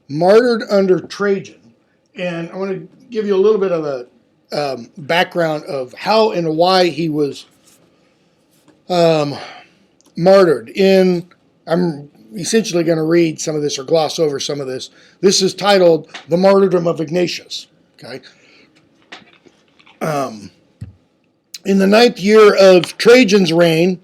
martyred under Trajan. And I want to give you a little bit of a background of how and why he was martyred. I'm essentially going to read some of this or gloss over some of this. This is titled The Martyrdom of Ignatius. Okay. In the 9th year of Trajan's reign,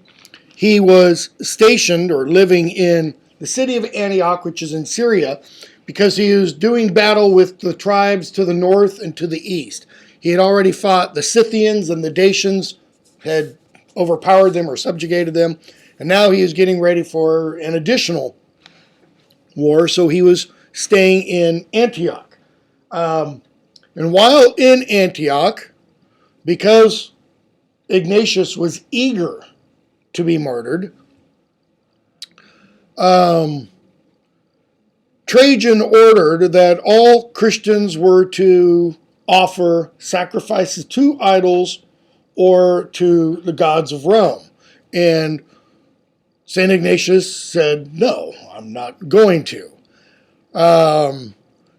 he was stationed or living in the city of Antioch, which is in Syria, because he was doing battle with the tribes to the north and to the east. He had already fought the Scythians, and the Dacians had overpowered them or subjugated them, and now he is getting ready for an additional war, so he was staying in Antioch. And while in Antioch, because Ignatius was eager to be martyred, Trajan ordered that all Christians were to offer sacrifices to idols or to the gods of Rome. And St. Ignatius said, no, I'm not going to.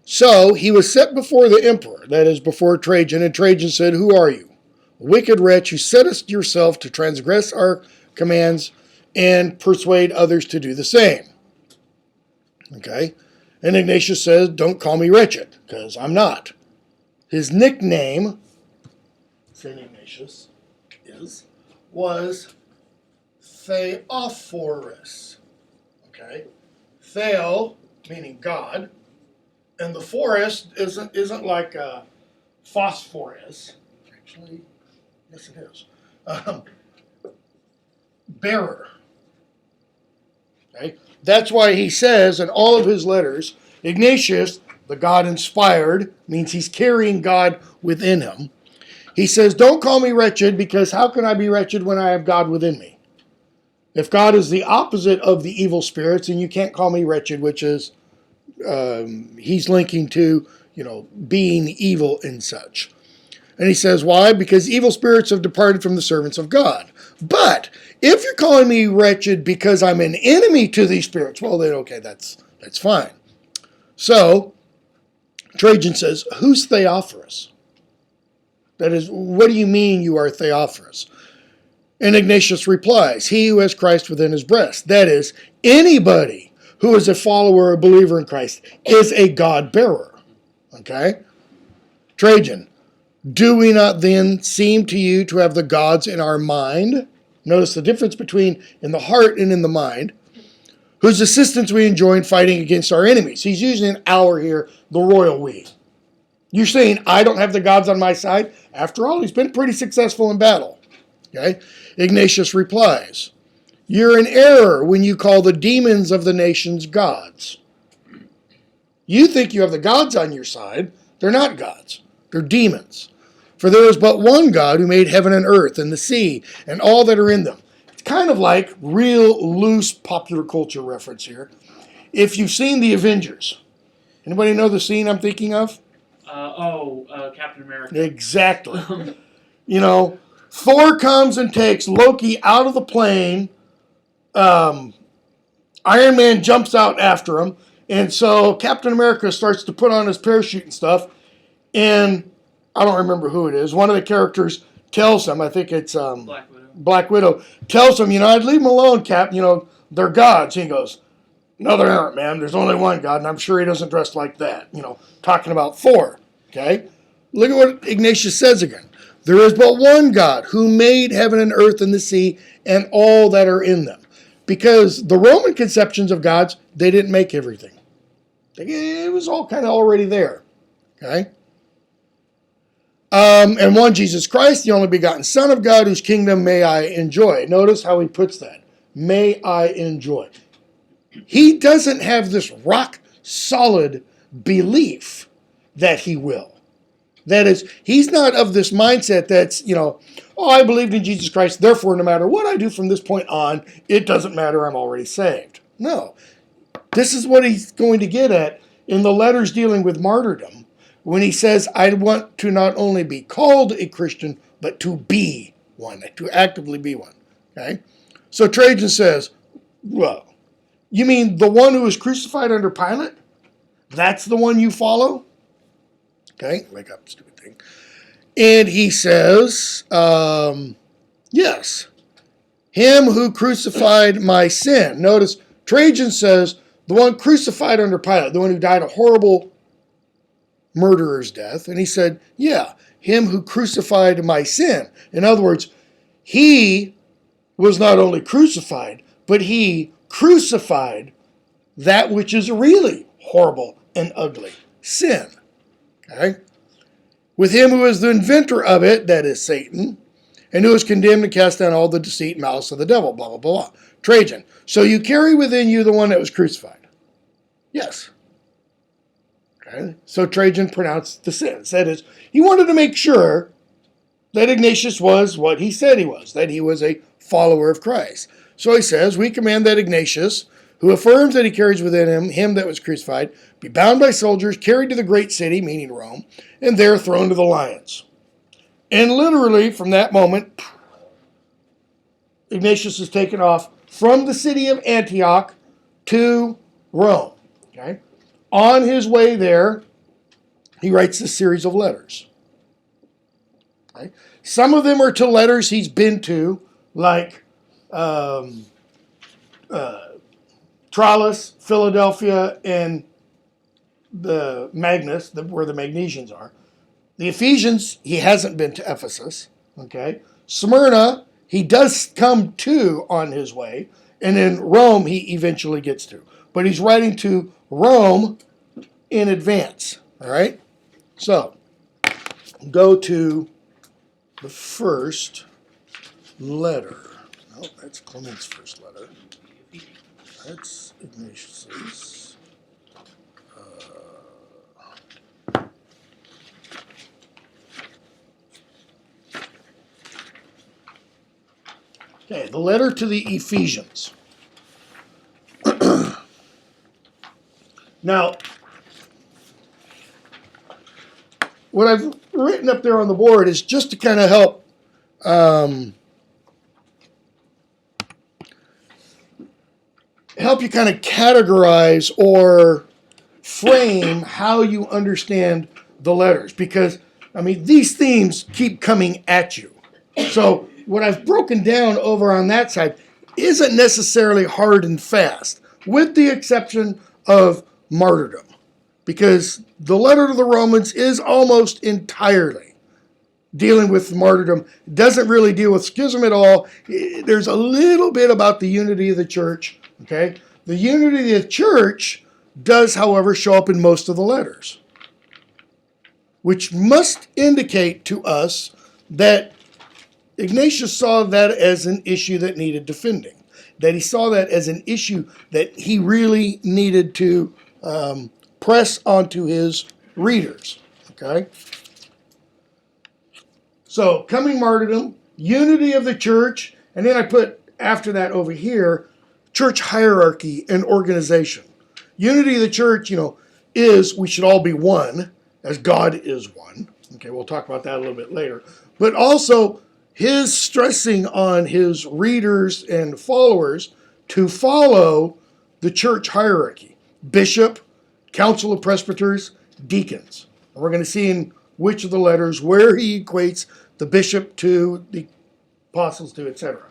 So he was set before the emperor, that is, before Trajan, and Trajan said, who are you? A wicked wretch, you settest yourself to transgress our commands and persuade others to do the same. Okay? And Ignatius says, don't call me wretched, because I'm not. His nickname, St. Ignatius, was Theophorus. Okay? Theo, meaning God, and the forest isn't like a phosphorus. Actually, yes it is. Bearer. Okay? That's why he says in all of his letters, Ignatius, the God-inspired, means he's carrying God within him. He says, don't call me wretched, because how can I be wretched when I have God within me? If God is the opposite of the evil spirits, then you can't call me wretched, which is, he's linking to, being evil and such. And he says, why? Because evil spirits have departed from the servants of God. But if you're calling me wretched because I'm an enemy to these spirits, well then, okay, that's fine. So, Trajan says, who's Theophorus? That is, what do you mean you are Theophorus? And Ignatius replies, he who has Christ within his breast. That is, anybody who is a follower or believer in Christ is a God-bearer. Okay? Trajan, do we not then seem to you to have the gods in our mind? Notice the difference between in the heart and in the mind. Whose assistance we enjoy in fighting against our enemies. He's using an our here, the royal we. You're saying I don't have the gods on my side? After all, he's been pretty successful in battle. Okay? Ignatius replies, you're in error when you call the demons of the nations gods. You think you have the gods on your side. They're not gods. They're demons. For there is but one God who made heaven and earth and the sea and all that are in them. It's kind of like real loose popular culture reference here. If you've seen The Avengers, anybody know the scene I'm thinking of? Captain America. Exactly. Thor comes and takes Loki out of the plane. Iron Man jumps out after him. And so Captain America starts to put on his parachute and stuff. And I don't remember who it is. One of the characters tells him, I think it's Black Widow, tells him, I'd leave them alone, Cap. They're gods. He goes, no, they aren't, man. There's only one God, and I'm sure he doesn't dress like that. Talking about Thor. Okay? Look at what Ignatius says again. There is but one God who made heaven and earth and the sea and all that are in them. Because the Roman conceptions of gods, they didn't make everything. It was all kind of already there. Okay? And one, Jesus Christ, the only begotten Son of God, whose kingdom may I enjoy. Notice how he puts that. May I enjoy. He doesn't have this rock solid belief that he will. That is, he's not of this mindset that's, I believed in Jesus Christ, therefore no matter what I do from this point on, it doesn't matter, I'm already saved. No. This is what he's going to get at in the letters dealing with martyrdom, when he says, I want to not only be called a Christian, but to be one, to actively be one. Okay? So Trajan says, well, You mean the one who was crucified under Pilate? That's the one you follow? Okay, make up stupid thing. And he says, yes, him who crucified my sin. Notice Trajan says the one crucified under Pilate, the one who died a horrible murderer's death. And he said, yeah, him who crucified my sin. In other words, he was not only crucified, but he crucified that which is really horrible and ugly, sin. Okay? With him who is the inventor of it, that is Satan, and who is condemned to cast down all the deceit and malice of the devil, blah, blah, blah. Trajan. So you carry within you the one that was crucified. Yes. Okay? So Trajan pronounced the sentence. That is, he wanted to make sure that Ignatius was what he said he was, that he was a follower of Christ. So he says, we command that Ignatius, who affirms that he carries within him that was crucified, be bound by soldiers, carried to the great city, meaning Rome, and there thrown to the lions. And literally, from that moment, Ignatius is taken off from the city of Antioch to Rome. Okay? On his way there, he writes a series of letters. Okay? Some of them are to letters he's been to, like Tralles, Philadelphia, and the Magnus, where the Magnesians are. The Ephesians, he hasn't been to Ephesus. Okay, Smyrna, he does come to on his way, and in Rome, he eventually gets to. But he's writing to Rome in advance. All right, so go to the first letter. No, that's Clement's first letter. That's Ignatius's. Okay, the letter to the Ephesians. Now, what I've written up there on the board is just to kind of help you kind of categorize or frame how you understand the letters, because I mean these themes keep coming at you. So what I've broken down over on that side isn't necessarily hard and fast, with the exception of martyrdom, because the letter to the Romans is almost entirely dealing with martyrdom. It doesn't really deal with schism at all. There's a little bit about the unity of the church. Okay, the unity of the church does, however, show up in most of the letters, which must indicate to us that Ignatius saw that as an issue that needed defending, that he saw that as an issue that he really needed to press onto his readers. Okay? So, coming martyrdom, unity of the church, and then I put after that over here, church hierarchy and organization. Unity of the church, is we should all be one, as God is one. Okay, we'll talk about that a little bit later. But also, his stressing on his readers and followers to follow the church hierarchy. Bishop, council of presbyters, deacons. And we're going to see in which of the letters where he equates the bishop to the apostles to, etc.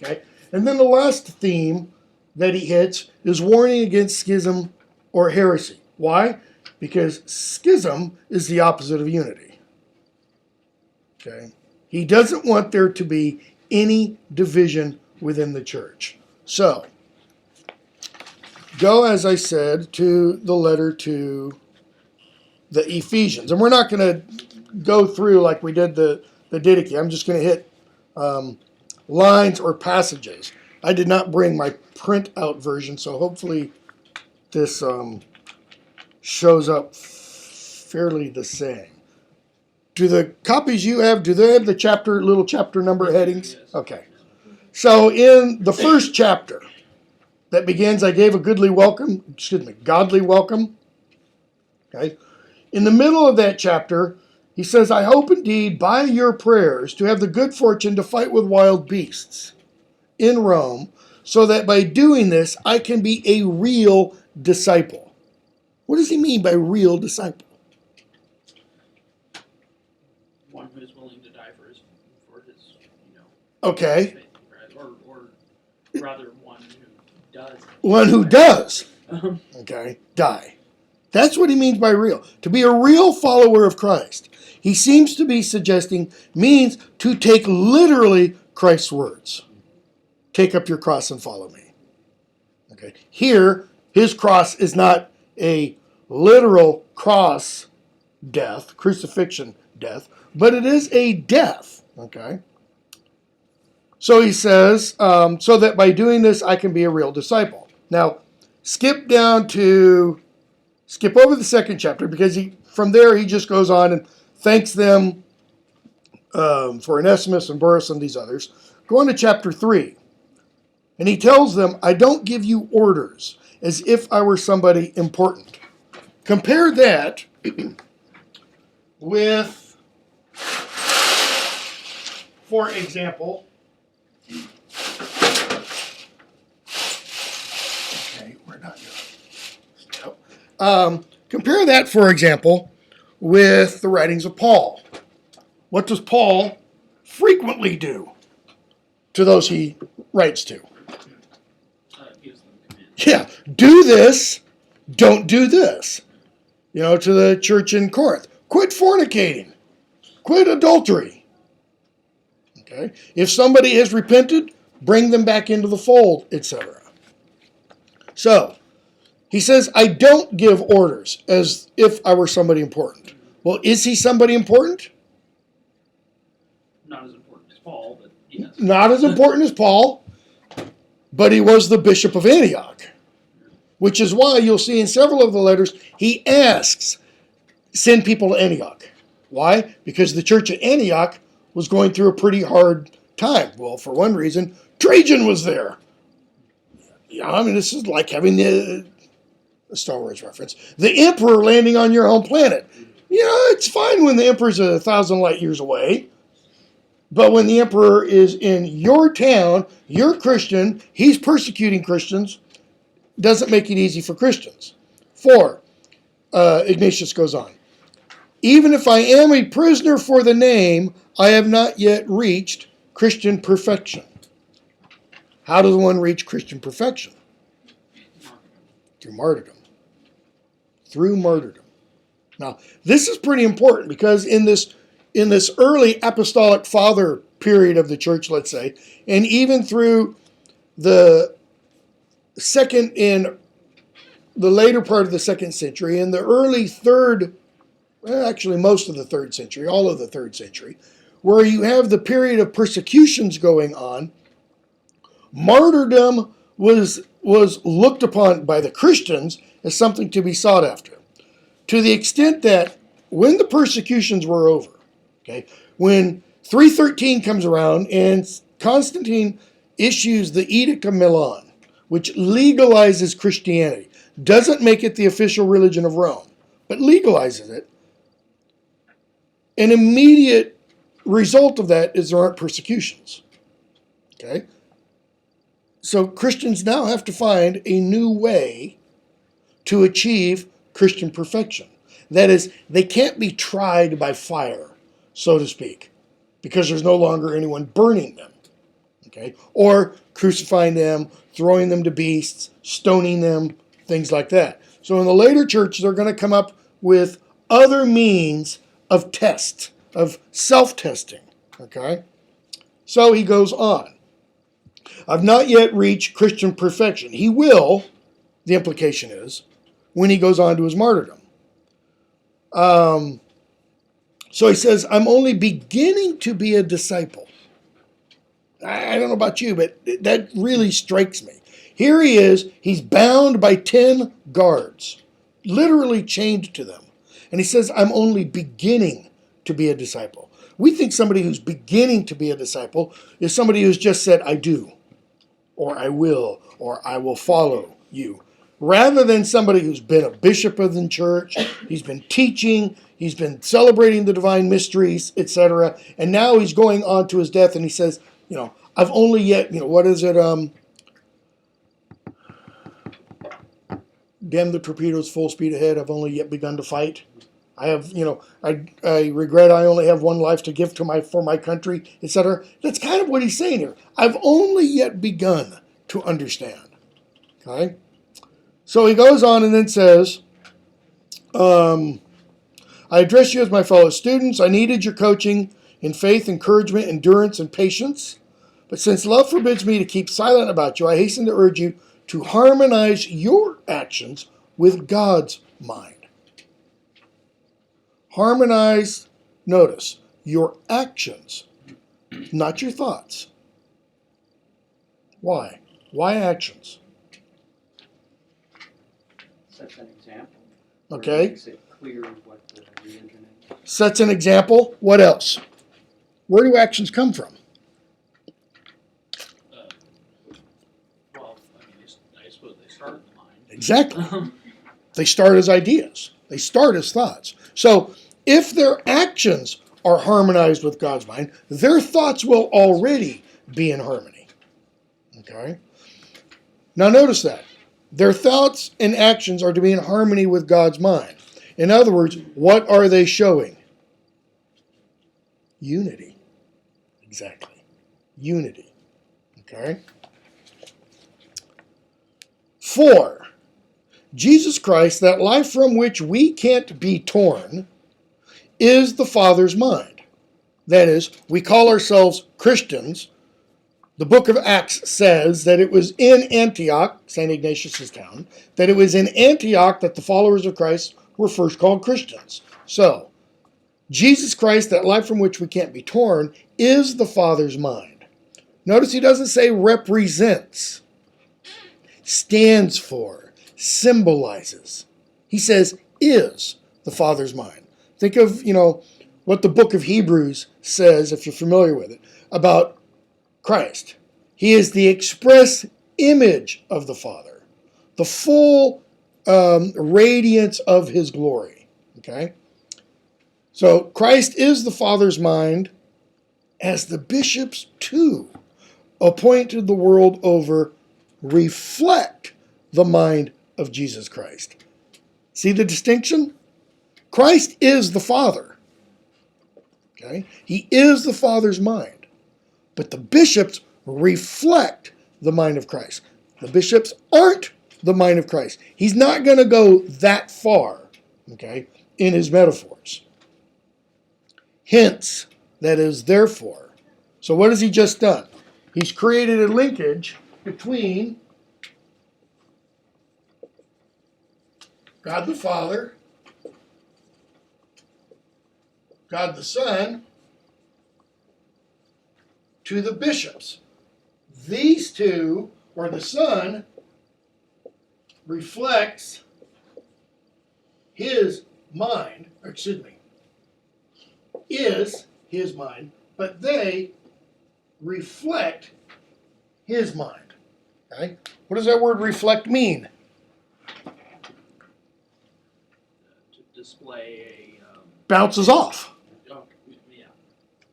Okay? And then the last theme that he hits is warning against schism or heresy. Why? Because schism is the opposite of unity. Okay? He doesn't want there to be any division within the church. So, go, as I said, to the letter to the Ephesians. And we're not going to go through like we did the Didache. I'm just going to hit lines or passages. I did not bring my print-out version, so hopefully this shows up fairly the same. Do the copies you have, do they have the little chapter number headings? Okay. So in the first chapter that begins, I gave a godly welcome. Okay. In the middle of that chapter, he says, I hope indeed by your prayers to have the good fortune to fight with wild beasts in Rome, so that by doing this, I can be a real disciple. What does he mean by real disciple? One who is willing to die for his Okay. faith, right? Or rather, one who does. One who does. Okay. Die. That's what he means by real. To be a real follower of Christ, he seems to be suggesting means to take literally Christ's words. Take up your cross and follow me. Okay. Here, his cross is not a literal cross death, crucifixion death, but it is a death. Okay. So he says, so that by doing this, I can be a real disciple. Now, skip over the second chapter, because from there he just goes on and thanks them for Onesimus and Burrus and these others. Go on to chapter 3. And he tells them, I don't give you orders as if I were somebody important. Compare that with, for example, we're not going. Compare that, for example, with the writings of Paul. What does Paul frequently do to those he writes to? Gives them commands. Yeah, do this, don't do this. To the church in Corinth. Quit fornicating. Quit adultery. Okay? If somebody has repented, bring them back into the fold, etc. So, he says, I don't give orders as if I were somebody important. Well, is he somebody important? Not as important as Paul, but yes. Not as important as Paul, but he was the bishop of Antioch. Which is why you'll see in several of the letters, he asks, send people to Antioch. Why? Because the church at Antioch was going through a pretty hard time. Well, for one reason, Trajan was there. This is like having the Star Wars reference. The emperor landing on your home planet. It's fine when the emperor's 1,000 light years away. But when the emperor is in your town, you're Christian, he's persecuting Christians, doesn't make it easy for Christians. 4, Ignatius goes on. Even if I am a prisoner for the name, I have not yet reached Christian perfection. How does one reach Christian perfection? Through martyrdom. Through martyrdom. Now, this is pretty important because in this early apostolic father period of the church, let's say, and even through the second in the later part of the 2nd century, in the early 3rd, actually most of the 3rd century, all of the 3rd century, where you have the period of persecutions going on, martyrdom was looked upon by the Christians as something to be sought after. To the extent that when the persecutions were over, okay, when 313 comes around and Constantine issues the Edict of Milan, which legalizes Christianity, doesn't make it the official religion of Rome, but legalizes it, an immediate result of that is there aren't persecutions. Okay? So Christians now have to find a new way to achieve Christian perfection. That is, they can't be tried by fire, so to speak, because there's no longer anyone burning them. Okay? Or crucifying them, throwing them to beasts, stoning them, things like that. So in the later church, they're going to come up with other means of test, of self-testing. Okay? So he goes on. I've not yet reached Christian perfection. He will, the implication is, when he goes on to his martyrdom. So he says, I'm only beginning to be a disciple. I don't know about you, but that really strikes me. Here he is, he's bound by 10 guards, literally chained to them. And he says, I'm only beginning to be a disciple. We think somebody who's beginning to be a disciple is somebody who's just said, I do, or I will follow you. Rather than somebody who's been a bishop of the church, he's been teaching, he's been celebrating the divine mysteries, etc. And now he's going on to his death and he says, I've only yet, what is it? damn the torpedoes, full speed ahead. I've only yet begun to fight. I have, I regret I only have one life to give for my country, etc. That's kind of what he's saying here. I've only yet begun to understand. Okay? So he goes on and then says, I address you as my fellow students. I needed your coaching in faith, encouragement, endurance, and patience. But since love forbids me to keep silent about you, I hasten to urge you to harmonize your actions with God's mind. Harmonize, notice, your actions, not your thoughts. Why? Why actions? Sets an example. Okay. Makes it clear what the religion is. Sets an example. What else? Where do actions come from? Well, I mean, I suppose they start in the mind. Exactly. They start as ideas. They start as thoughts. So if their actions are harmonized with God's mind, their thoughts will already be in harmony. Okay? Now notice that. Their thoughts and actions are to be in harmony with God's mind. In other words, what are they showing? Unity. Exactly. Unity. Okay? 4. Jesus Christ, that life from which we can't be torn, is the Father's mind. That is, we call ourselves Christians. The book of Acts says that it was in Antioch, St. Ignatius' town, that it was in Antioch that the followers of Christ were first called Christians. So, Jesus Christ, that life from which we can't be torn, is the Father's mind. Notice he doesn't say represents, stands for, symbolizes. He says is the Father's mind. Think of, what the book of Hebrews says, if you're familiar with it, about Christ. He is the express image of the Father, the full radiance of his glory. Okay? So Christ is the Father's mind, as the bishops too, appointed the world over, reflect the mind of Jesus Christ. See the distinction? Christ is the Father. Okay? He is the Father's mind. But the bishops reflect the mind of Christ. The bishops aren't the mind of Christ. He's not going to go that far, okay, in his metaphors. Hence, that is, therefore. So what has he just done? He's created a linkage between God the Father, God the Son, to the bishops. These two, or the Son, reflects his mind, is his mind, but they reflect his mind. Okay? What does that word reflect mean? To display Bounces off. yeah.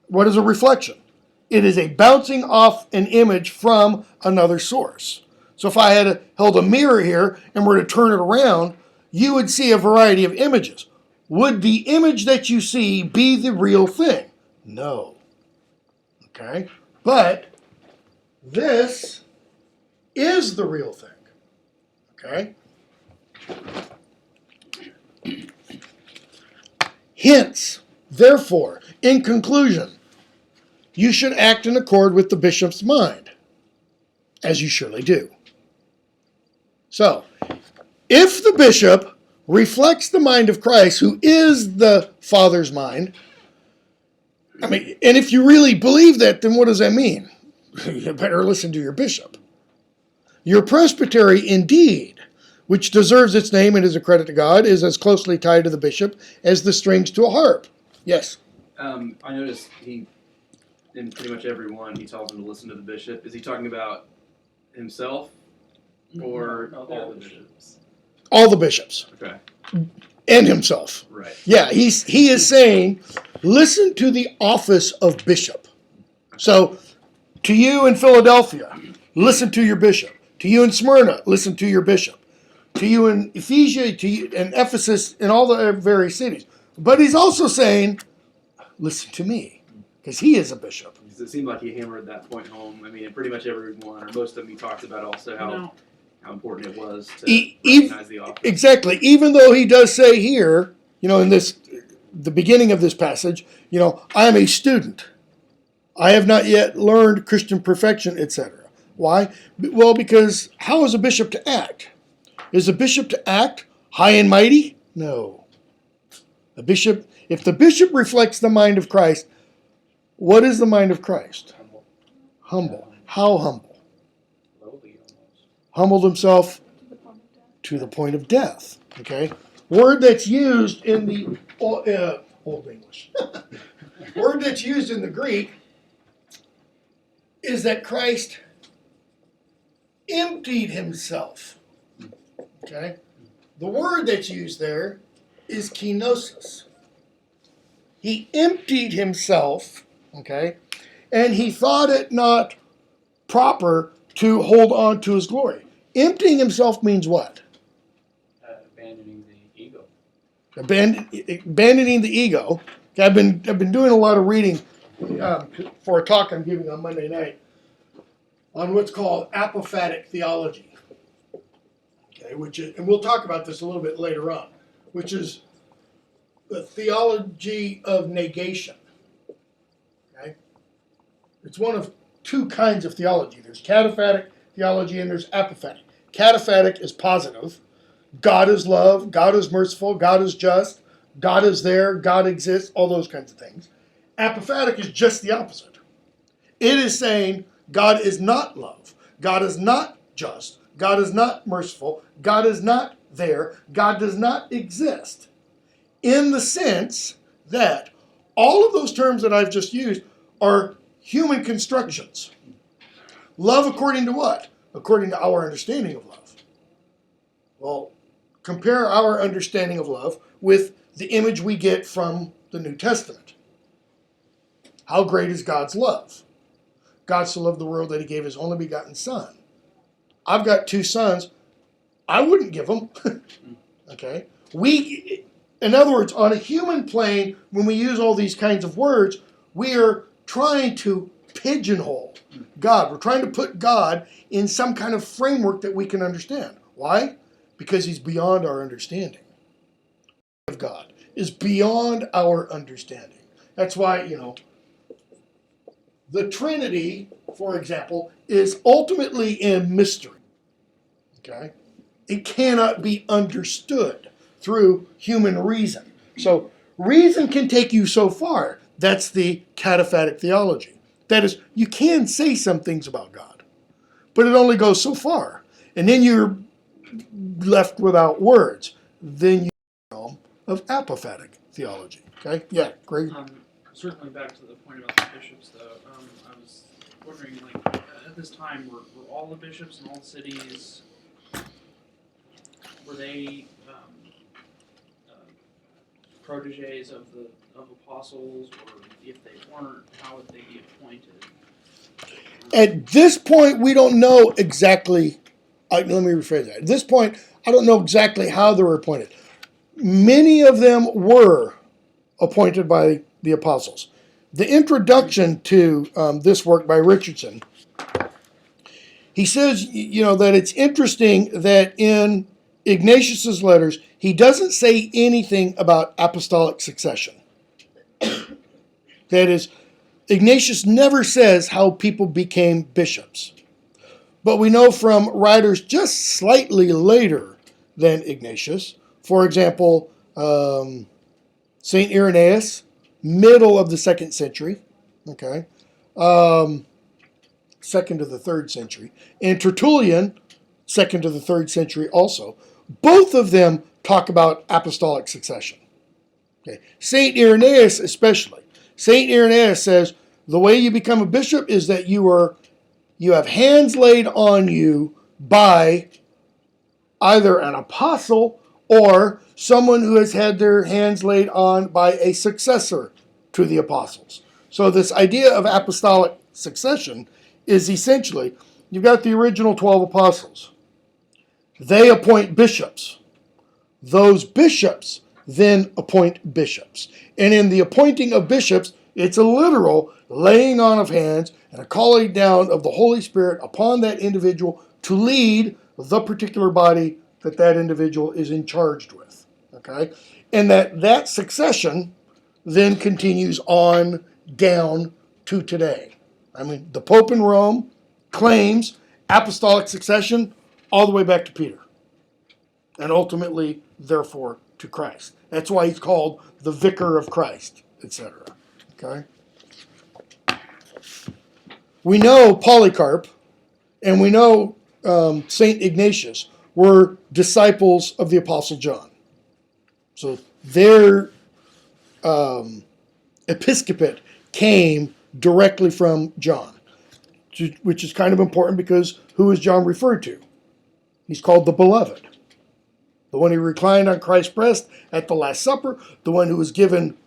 What is a reflection? It is a bouncing off an image from another source. So if I had held a mirror here and were to turn it around, you would see a variety of images. Would the image that you see be the real thing? No. Okay? But this is the real thing. Okay? Hence, therefore, in conclusion, you should act in accord with the bishop's mind, as you surely do. So, if the bishop reflects the mind of Christ, who is the Father's mind, and if you really believe that, then what does that mean? You better listen to your bishop. Your presbytery, indeed, which deserves its name and is a credit to God, is as closely tied to the bishop as the strings to a harp. Yes? I noticed in pretty much every one, he tells him to listen to the bishop. Is he talking about himself or No, all the bishops? All the bishops. Okay. And himself. Right. Yeah, he is saying, listen to the office of bishop. So, to you in Philadelphia, listen to your bishop. To you in Smyrna, listen to your bishop. to you in Ephesia, to you in Ephesus, in all the various cities. But he's also saying, listen to me, because he is a bishop. It seemed like he hammered that point home. I mean, in pretty much everyone, or most of them, he talked about also how important it was to recognize the office. Exactly. Even though he does say here, in the beginning of this passage, I am a student. I have not yet learned Christian perfection, etc. Why? Well, because how is a bishop to act? Is a bishop to act high and mighty? No. If the bishop reflects the mind of Christ, what is the mind of Christ? Humble. How humble? Lowly almost. Humbled himself to the point of death. Okay? Word that's used in the Old English. Word that's used in the Greek is that Christ emptied himself. Okay? The word that's used there is kenosis. He emptied himself, okay, and he thought it not proper to hold on to his glory. Emptying himself means what? Abandoning the ego. Abandoning the ego. I've been doing a lot of reading for a talk I'm giving on Monday night on what's called apophatic theology. Okay, and we'll talk about this a little bit later on, which is the theology of negation. Okay, it's one of two kinds of theology. There's cataphatic theology and there's apophatic. Cataphatic is positive. God is love. God is merciful. God is just. God is there. God exists. All those kinds of things. Apophatic is just the opposite. It is saying God is not love. God is not just. God is not merciful. God is not there. God does not exist. In the sense that all of those terms that I've just used are human constructions. Love according to what? According to our understanding of love. Well, compare our understanding of love with the image we get from the New Testament. How great is God's love? God so loved the world that he gave his only begotten son. I've got two sons. I wouldn't give them. Okay? In other words, on a human plane, when we use all these kinds of words, we are trying to pigeonhole God. We're trying to put God in some kind of framework that we can understand. Why? Because he's beyond our understanding. Of God is beyond our understanding. That's why, the Trinity, for example, is ultimately a mystery. Okay? It cannot be understood through human reason. So reason can take you so far. That's the cataphatic theology. That is, you can say some things about God, but it only goes so far. And then you're left without words. Then you know of apophatic theology. Okay? Yeah, great. Certainly back to the point about the bishops, though, I was wondering, at this time, were all the bishops in all the cities, were they proteges of apostles, or if they weren't, how would they be appointed? At this point, we don't know exactly. Let me rephrase that. At this point, I don't know exactly how they were appointed. Many of them were appointed by the apostles. The introduction to this work by Richardson, he says, that it's interesting that in Ignatius's letters, he doesn't say anything about apostolic succession. That is, Ignatius never says how people became bishops. But we know from writers just slightly later than Ignatius, for example, St. Irenaeus, middle of the 2nd century, okay, 2nd to the 3rd century, and Tertullian, 2nd to the 3rd century also. Both of them talk about apostolic succession. Okay. St. Irenaeus especially. St. Irenaeus says the way you become a bishop is that you have hands laid on you by either an apostle or someone who has had their hands laid on by a successor to the apostles. So this idea of apostolic succession is essentially, you've got the original 12 apostles. They appoint bishops. Those bishops then appoint bishops. And in the appointing of bishops, it's a literal laying on of hands and a calling down of the Holy Spirit upon that individual to lead the particular body that that individual is in charge with. Okay? And that succession then continues on down to today. I mean, the Pope in Rome claims apostolic succession all the way back to Peter. And ultimately, therefore, to Christ. That's why he's called the Vicar of Christ, etc. Okay? We know Polycarp and we know St. Ignatius were disciples of the Apostle John. So their episcopate came directly from John, which is kind of important because who is John referred to? He's called the Beloved. The one who reclined on Christ's breast at the Last Supper, the one who was given,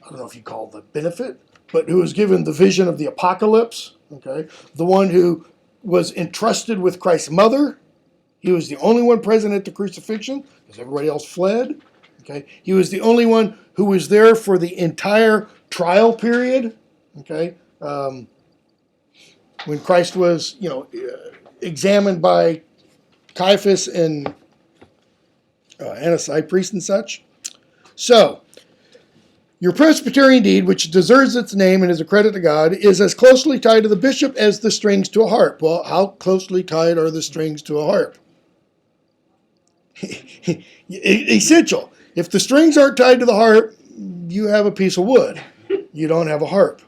I don't know if you call it the benefit, but who was given the vision of the apocalypse, okay? The one who was entrusted with Christ's mother. He was the only one present at the crucifixion because everybody else fled, okay? He was the only one who was there for the entire trial period, okay? When Christ was, examined by Caiaphas and Annas, high priest and such. So, your Presbyterian deed, which deserves its name and is a credit to God, is as closely tied to the bishop as the strings to a harp. Well, how closely tied are the strings to a harp? Essential. If the strings aren't tied to the harp, you have a piece of wood. You don't have a harp.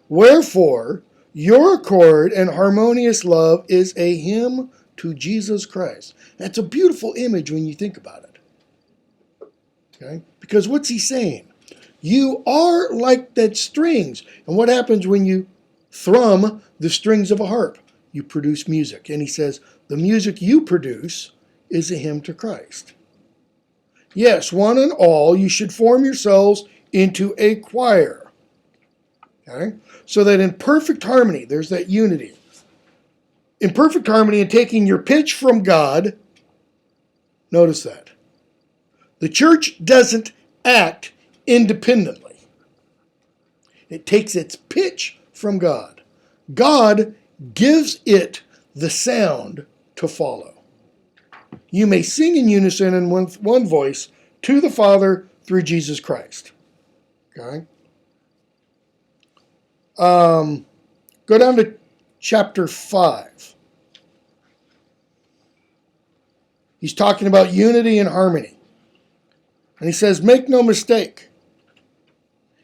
Wherefore, your accord and harmonious love is a hymn to Jesus Christ. That's a beautiful image when you think about it. Okay? Because what's he saying? You are like that strings. And what happens when you thrum the strings of a harp? You produce music. And he says, the music you produce is a hymn to Christ. Yes, one and all, you should form yourselves into a choir. Okay? So that in perfect harmony, there's that unity. In perfect harmony and taking your pitch from God, notice that. The church doesn't act independently. It takes its pitch from God. God gives it the sound to follow. You may sing in unison in one voice to the Father through Jesus Christ. Okay? Go down to chapter 5. He's talking about unity and harmony. And he says, make no mistake.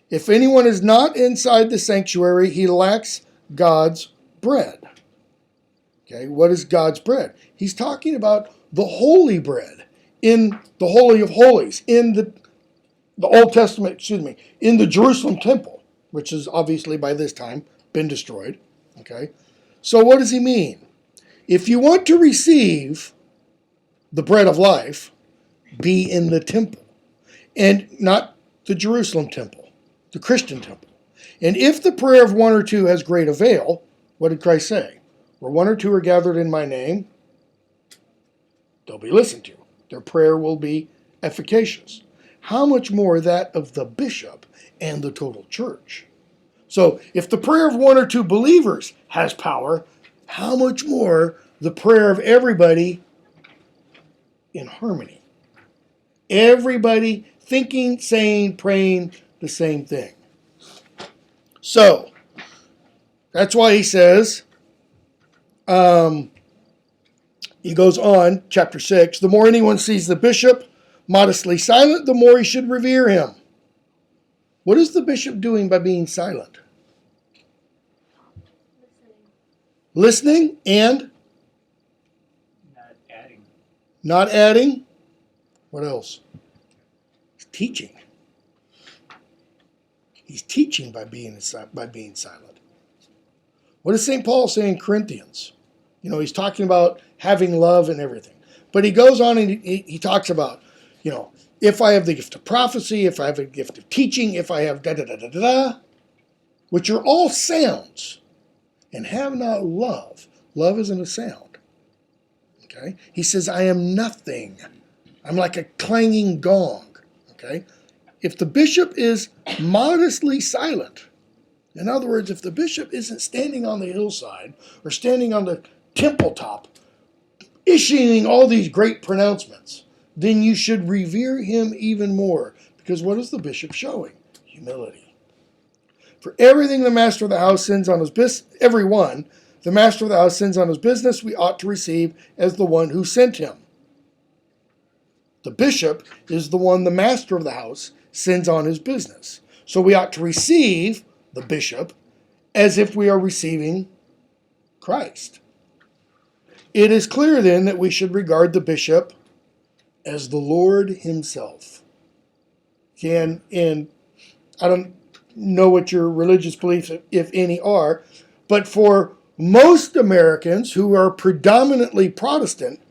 If anyone is not inside the sanctuary, he lacks God's bread. Okay, what is God's bread? He's talking about the holy bread in the Holy of Holies, in the Old Testament, in the Jerusalem temple, which has obviously by this time been destroyed. Okay, so what does he mean? If you want to receive the bread of life, be in the temple, and not the Jerusalem temple, the Christian temple. And if the prayer of one or two has great avail, what did Christ say? Where one or two are gathered in my name, they'll be listened to. Their prayer will be efficacious. How much more that of the bishop and the total church? So if the prayer of one or two believers has power, how much more the prayer of everybody in harmony? Everybody thinking, saying, praying the same thing. So, that's why he says, he goes on, chapter 6, the more anyone sees the bishop modestly silent, the more he should revere him. What is the bishop doing by being silent? Listening and? Not adding. Not adding. What else? He's teaching. He's teaching by being silent. What does St. Paul say in Corinthians? He's talking about having love and everything. But he goes on and he talks about, if I have the gift of prophecy, if I have a gift of teaching, if I have da-da-da-da-da, which are all sounds, and have not love. Love isn't a sound. Okay? He says, I am nothing. I'm like a clanging gong. Okay? If the bishop is modestly silent, in other words, if the bishop isn't standing on the hillside or standing on the temple top, issuing all these great pronouncements, then you should revere him even more. Because what is the bishop showing? Humility. For everything the master of the house sends on his business, everyone the master of the house sends on his business, we ought to receive as the one who sent him. The bishop is the one the master of the house sends on his business. So we ought to receive the bishop as if we are receiving Christ. It is clear then that we should regard the bishop as the Lord himself. And I don't know what your religious beliefs, if any, are, but for most Americans who are predominantly Protestant,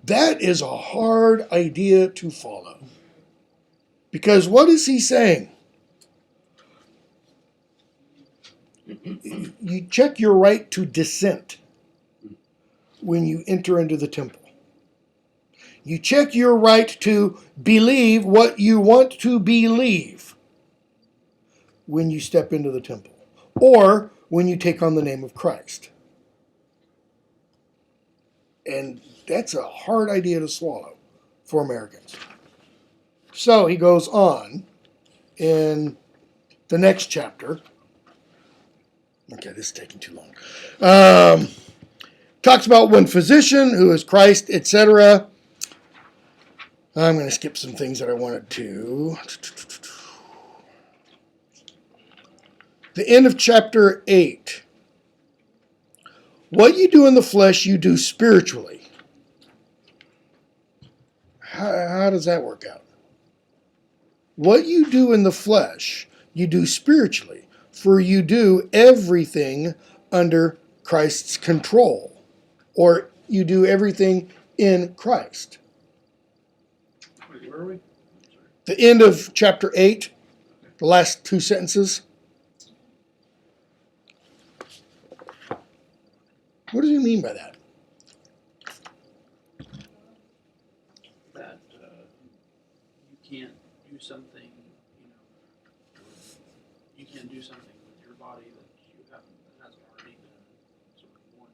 that is a hard idea to follow. Because what is he saying? You check your right to dissent when you enter into the temple. You check your right to believe what you want to believe when you step into the temple or when you take on the name of Christ. And that's a hard idea to swallow for Americans. So he goes on in the next chapter. Okay, this is taking too long. Talks about one physician who is Christ, etc. I'm going to skip some things that I wanted to. The end of chapter 8. What you do in the flesh, you do spiritually. How does that work out? What you do in the flesh, you do spiritually, for you do everything under Christ's control, or you do everything in Christ. Wait, where are we? The end of chapter 8, the last two sentences. What does he mean by that? That you can't do something, you can't do something with your body that hasn't already been sort of born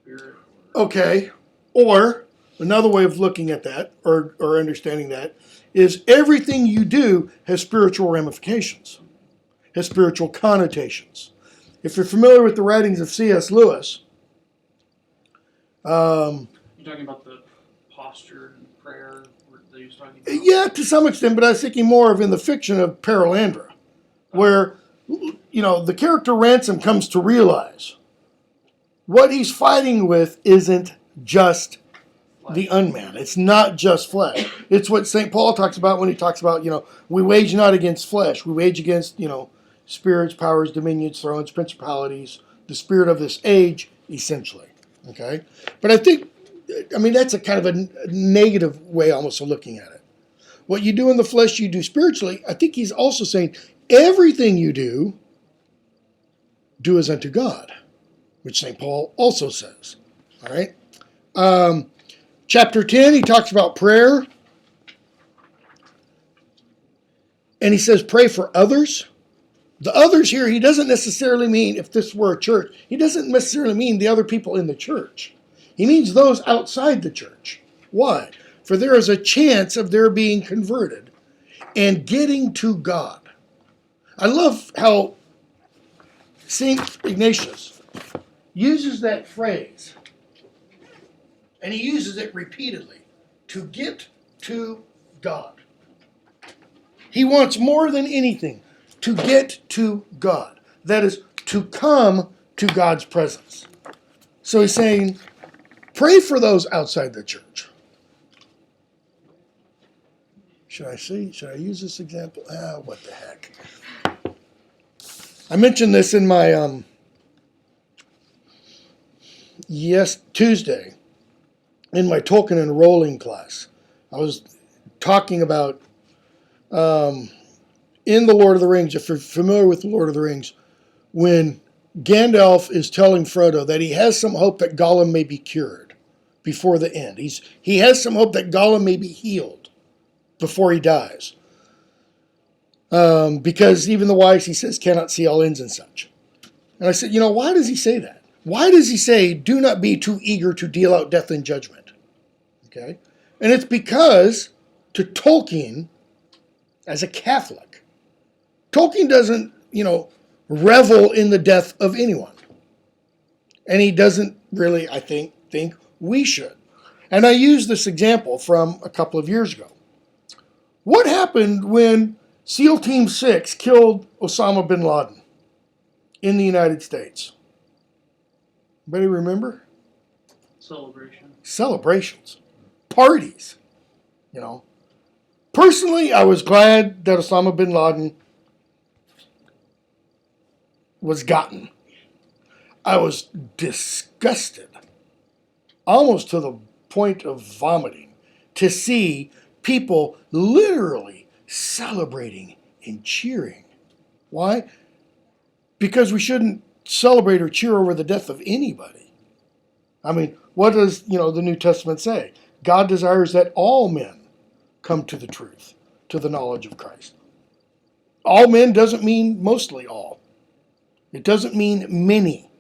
in your spirit. Okay. Or another way of looking at that, or understanding that, is everything you do has spiritual ramifications, has spiritual connotations. If you're familiar with the writings of C.S. Lewis, You're talking about the posture and prayer that he was talking about? yeah, to some extent, but I was thinking more of in the fiction of Perelandra, where, the character Ransom comes to realize what he's fighting with isn't just the unman. It's not just flesh. It's what St. Paul talks about when he talks about, we wage not against flesh. We wage against, spirits, powers, dominions, thrones, principalities, the spirit of this age, essentially. Okay? But I think, that's a kind of a negative way almost of looking at it. What you do in the flesh, you do spiritually. I think he's also saying everything you do as unto God, which St. Paul also says. All right? Chapter 10, he talks about prayer. And he says, pray for others. The others here, he doesn't necessarily mean, if this were a church, he doesn't necessarily mean the other people in the church. He means those outside the church. Why? For there is a chance of their being converted and getting to God. I love how St. Ignatius uses that phrase, and he uses it repeatedly, to get to God. He wants more than anything to get to God. That is, to come to God's presence. So he's saying, pray for those outside the church. Should I use this example? What the heck. I mentioned this in my, Tuesday, in my Tolkien and Rowling class. I was talking about, in The Lord of the Rings, if you're familiar with The Lord of the Rings, when Gandalf is telling Frodo that he has some hope that Gollum may be cured before the end. He has some hope that Gollum may be healed before he dies. Because even the wise, he says, cannot see all ends and such. And I said, why does he say that? Why does he say, do not be too eager to deal out death and judgment? Okay? And it's because to Tolkien, as a Catholic, Tolkien doesn't, revel in the death of anyone. And he doesn't really, I think we should. And I used this example from a couple of years ago. What happened when SEAL Team 6 killed Osama bin Laden in the United States? Anybody remember? Celebrations. Parties. Personally, I was glad that Osama bin Laden was gotten. I was disgusted, almost to the point of vomiting, to see people literally celebrating and cheering. Why? Because we shouldn't celebrate or cheer over the death of anybody. I mean, what does, the New Testament say? God desires that all men come to the truth, to the knowledge of Christ. All men doesn't mean mostly all. It doesn't mean many.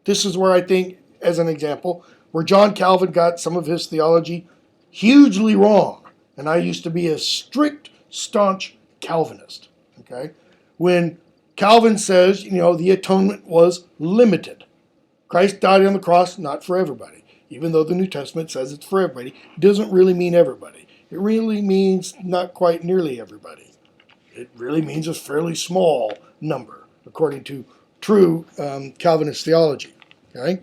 This is where I think, as an example, where John Calvin got some of his theology hugely wrong. And I used to be a strict, staunch Calvinist. Okay? When Calvin says, the atonement was limited. Christ died on the cross, not for everybody. Even though the New Testament says it's for everybody, it doesn't really mean everybody. It really means not quite nearly everybody. It really means a fairly small number, according to true Calvinist theology. Okay?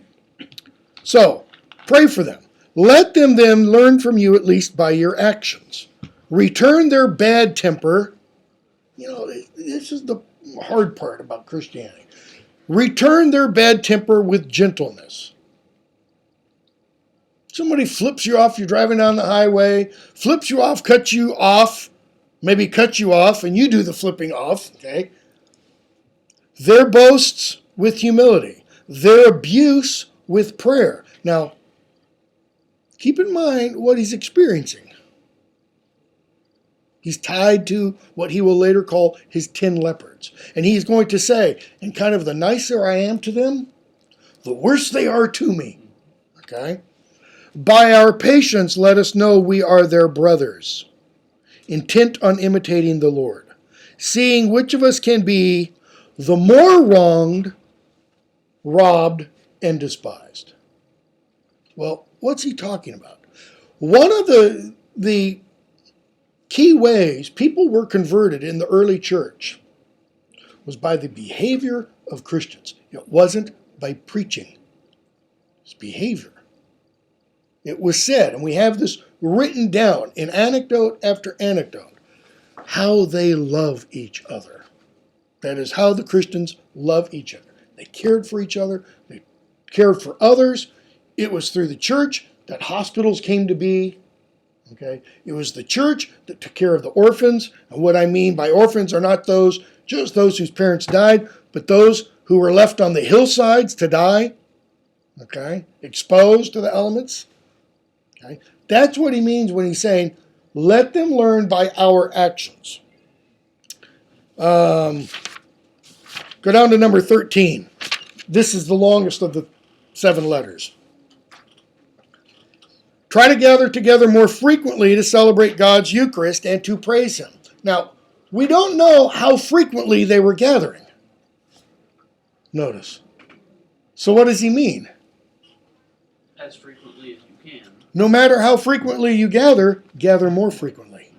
So, pray for them. Let them then learn from you, at least by your actions. Return their bad temper. This is the hard part about Christianity. Return their bad temper with gentleness. Somebody flips you off, you're driving down the highway, flips you off, cuts you off, maybe cut you off, and you do the flipping off, okay? Their boasts with humility. Their abuse with prayer. Now, keep in mind what he's experiencing. He's tied to what he will later call his 10 leopards. And he's going to say, and kind of the nicer I am to them, the worse they are to me. Okay? By our patience, let us know we are their brothers, intent on imitating the Lord, seeing which of us can be the more wronged, robbed, and despised. Well, what's he talking about? One of the key ways people were converted in the early church was by the behavior of Christians. It wasn't by preaching. It's behavior. It was said, and we have this written down in anecdote after anecdote, how they love each other. That is how the Christians love each other. They cared for each other. They cared for others. It was through the church that hospitals came to be. Okay? It was the church that took care of the orphans. And what I mean by orphans are not just those whose parents died, but those who were left on the hillsides to die. Okay? Exposed to the elements. Okay? That's what he means when he's saying, let them learn by our actions. Go down to number 13. This is the longest of the 7 letters. Try to gather together more frequently to celebrate God's Eucharist and to praise Him. Now, we don't know how frequently they were gathering. Notice. So what does he mean? As frequently as you can. No matter how frequently you gather more frequently.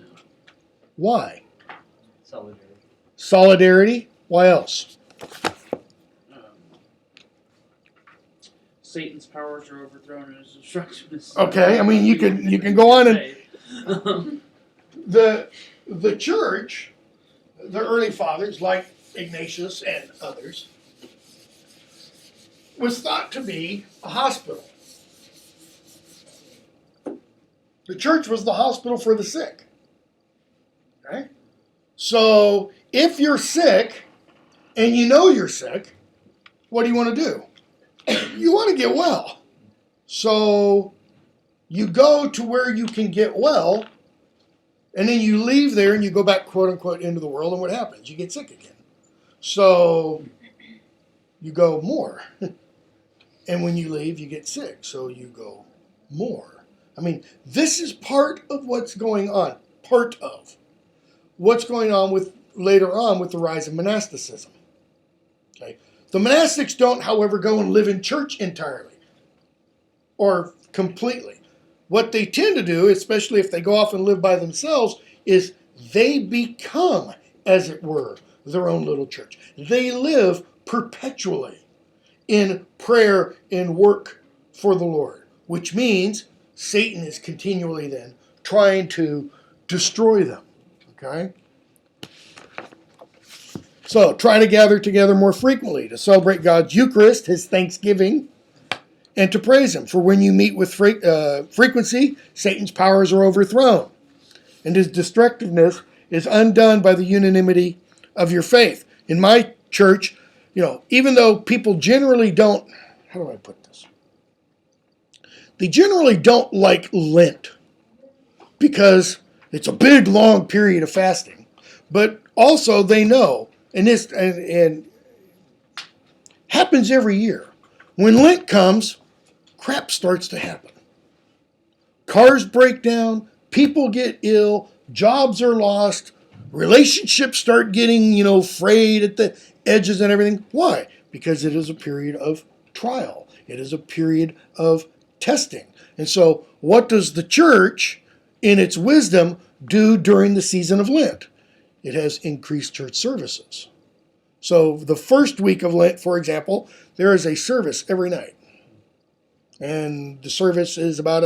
Why? Solidarity. Why else? Satan's powers are overthrown and his destruction is... Okay, I mean, you can go on and... The church, the early fathers, like Ignatius and others, was thought to be a hospital. The church was the hospital for the sick. Okay? So, if you're sick, and you know you're sick, what do you want to do? You want to get well. So, You go to where you can get well, and then you leave there and you go back, quote unquote, into the world, and what happens? You get sick again. So you go more. And when you leave, you get sick, so you go more. I mean, this is part of what's going on. Part of what's going on with later on with the rise of monasticism. Okay, the monastics don't, however, go and live in church entirely or completely. What they tend to do, especially if they go off and live by themselves, is they become, as it were, their own little church. They live perpetually in prayer and work for the Lord, which means Satan is continually then trying to destroy them. Okay? So, try to gather together more frequently to celebrate God's Eucharist, His Thanksgiving, and to praise Him. For when you meet with frequency, Satan's powers are overthrown, and his destructiveness is undone by the unanimity of your faith. In my church, even though people generally don't, how do I put this? They generally don't like Lent because it's a big, long period of fasting. But also they know, and this and happens every year, when Lent comes, crap starts to happen. Cars break down, people get ill, jobs are lost, relationships start getting, frayed at the edges and everything. Why? Because it is a period of trial. It is a period of testing. And so what does the church, in its wisdom, do during the season of Lent? It has increased church services. So the first week of Lent, for example, there is a service every night. And the service is about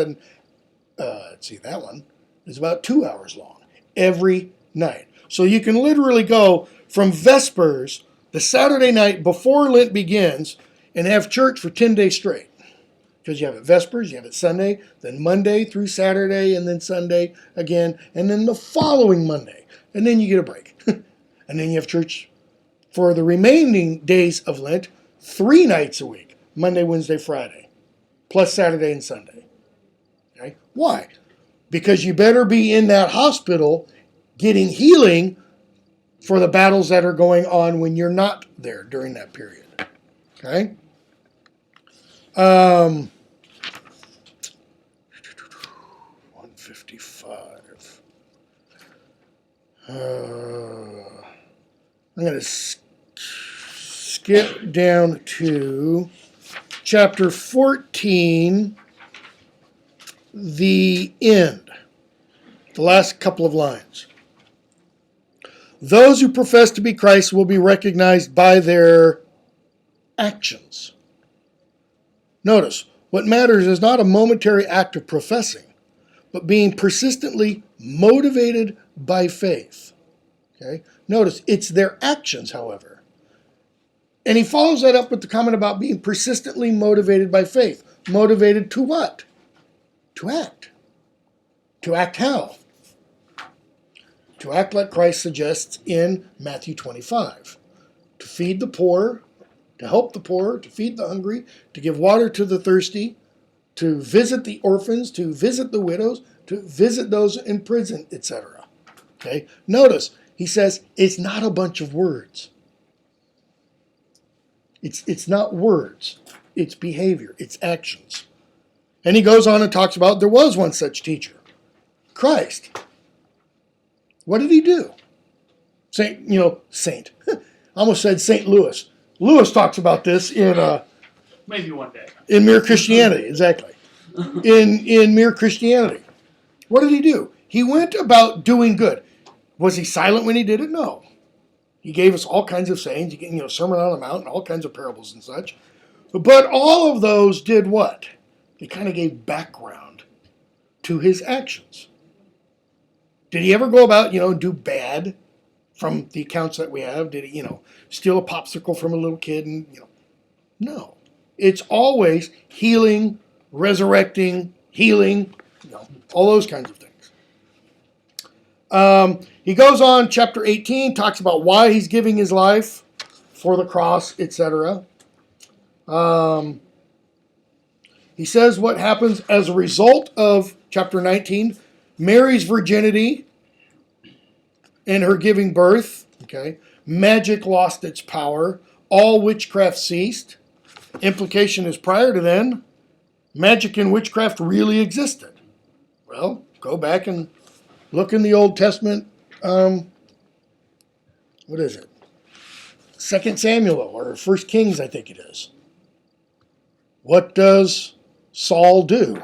that one is about 2 hours long every night. So you can literally go from Vespers, the Saturday night before Lent begins, and have church for 10 days straight. Because you have it Vespers, you have it Sunday, then Monday through Saturday, and then Sunday again, and then the following Monday. And then you get a break. And then you have church for the remaining days of Lent, 3 nights a week. Monday, Wednesday, Friday. Plus Saturday and Sunday. Okay? Why? Because you better be in that hospital getting healing for the battles that are going on when you're not there during that period. Okay? 155. I'm going to skip down to chapter 14, the end. The last couple of lines. Those who profess to be Christ will be recognized by their actions. Notice, what matters is not a momentary act of professing, but being persistently motivated by faith. Okay? Notice, it's their actions, however. And he follows that up with the comment about being persistently motivated by faith. Motivated to what? To act. To act how? To act like Christ suggests in Matthew 25. To feed the poor, to help the poor, to feed the hungry, to give water to the thirsty, to visit the orphans, to visit the widows, to visit those in prison, etc. Okay? Notice, he says it's not a bunch of words. It's not words. It's behavior. It's actions. And he goes on and talks about there was one such teacher, Christ. What did he do? Saint. I almost said St. Louis. Lewis talks about this in Maybe one day. in Mere Christianity, exactly. In Mere Christianity. What did he do? He went about doing good. Was he silent when he did it? No. He gave us all kinds of sayings, Sermon on the Mount and all kinds of parables and such. But all of those did what? They kind of gave background to his actions. Did he ever go about, do bad from the accounts that we have? Did he, steal a popsicle from a little kid? And, no. It's always healing, resurrecting, healing, all those kinds of things. He goes on, chapter 18, talks about why he's giving his life for the cross, etc. He says what happens as a result of chapter 19, Mary's virginity and her giving birth. Okay, magic lost its power. All witchcraft ceased. Implication is prior to then, magic and witchcraft really existed. Well, go back and look in the Old Testament. What is it? 2 Samuel or 1 Kings, I think it is. What does Saul do?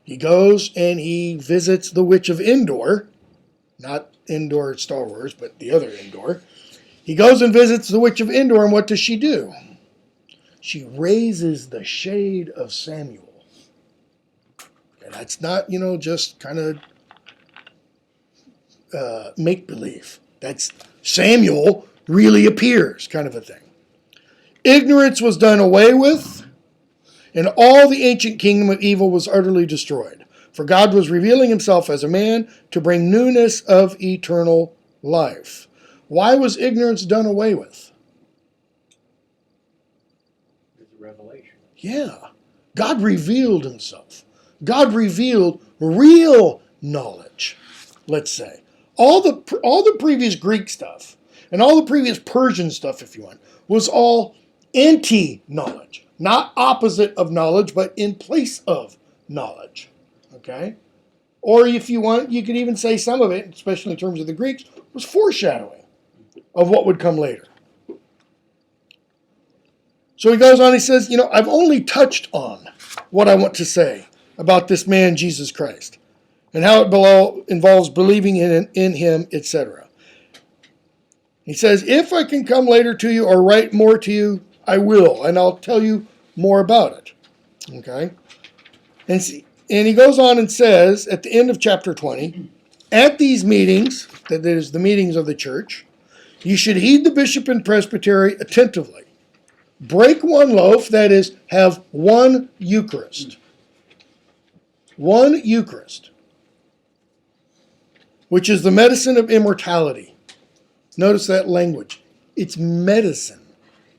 He goes and he visits the witch of Endor, not Endor Star Wars, but the other Endor. He goes and visits the witch of Endor, and what does she do? She raises the shade of Samuel. And that's not, just kind of make-believe. That's Samuel really appears, kind of a thing. Ignorance was done away with, and all the ancient kingdom of evil was utterly destroyed. For God was revealing himself as a man to bring newness of eternal life. Why was ignorance done away with? There's a revelation. Yeah. God revealed himself. God revealed real knowledge, let's say. All the previous Greek stuff and all the previous Persian stuff, if you want, was all anti-knowledge. Not opposite of knowledge, but in place of knowledge. Okay? Or if you want, you could even say some of it, especially in terms of the Greeks, was foreshadowing of what would come later. So he goes on, he says, I've only touched on what I want to say about this man, Jesus Christ, and how it involves believing in him, etc. He says, if I can come later to you or write more to you, I will, and I'll tell you more about it. Okay? And he goes on and says, at the end of chapter 20, at these meetings, that is the meetings of the church, you should heed the bishop and presbytery attentively. Break one loaf, that is, have one Eucharist. One Eucharist, which is the medicine of immortality. Notice that language. It's medicine.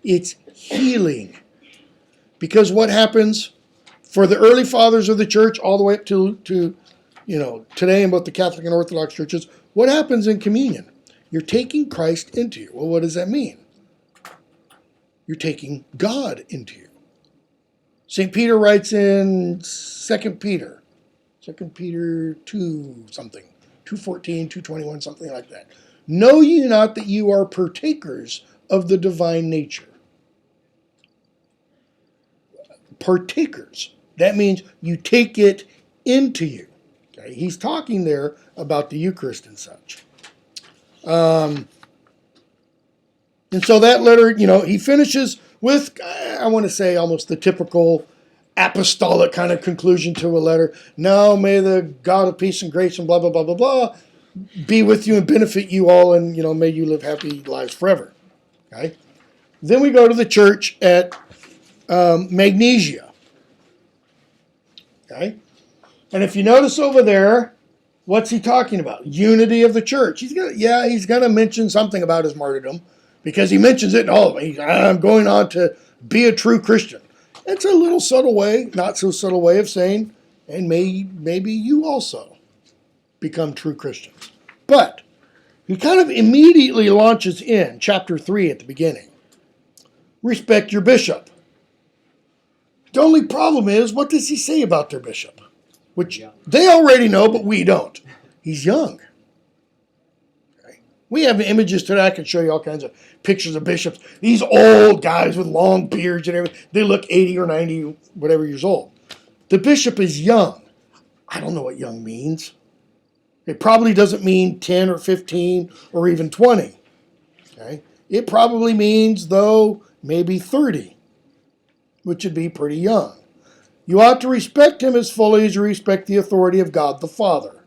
It's healing. Because what happens for the early fathers of the church, all the way up to today in both the Catholic and Orthodox churches, what happens in communion? You're taking Christ into you. Well, what does that mean? You're taking God into you. St. Peter writes in 2 Peter 2 something, 2:14, 2:21, something like that. Know ye not that you are partakers of the divine nature? Partakers. That means you take it into you. Okay? He's talking there about the Eucharist and such. And so that letter, he finishes with, I want to say, almost the typical apostolic kind of conclusion to a letter. Now may the God of peace and grace and blah, blah, blah, blah, blah, be with you and benefit you all, and, may you live happy lives forever. Okay? Then we go to the church at Magnesia. Okay? And if you notice over there, what's he talking about? Unity of the church. He's gonna mention something about his martyrdom, because he mentions it in all of it. I'm going on to be a true Christian. It's a little subtle way, not so subtle way of saying, and maybe you also become true Christians. But he kind of immediately launches in chapter 3 at the beginning. Respect your bishop. The only problem is, what does he say about their bishop? Which they already know, but we don't. He's young. Okay. We have images today. I can show you all kinds of pictures of bishops. These old guys with long beards and everything. They look 80 or 90, whatever years old. The bishop is young. I don't know what young means. It probably doesn't mean 10 or 15 or even 20. Okay. It probably means, though, maybe 30, which would be pretty young. You ought to respect him as fully as you respect the authority of God the Father.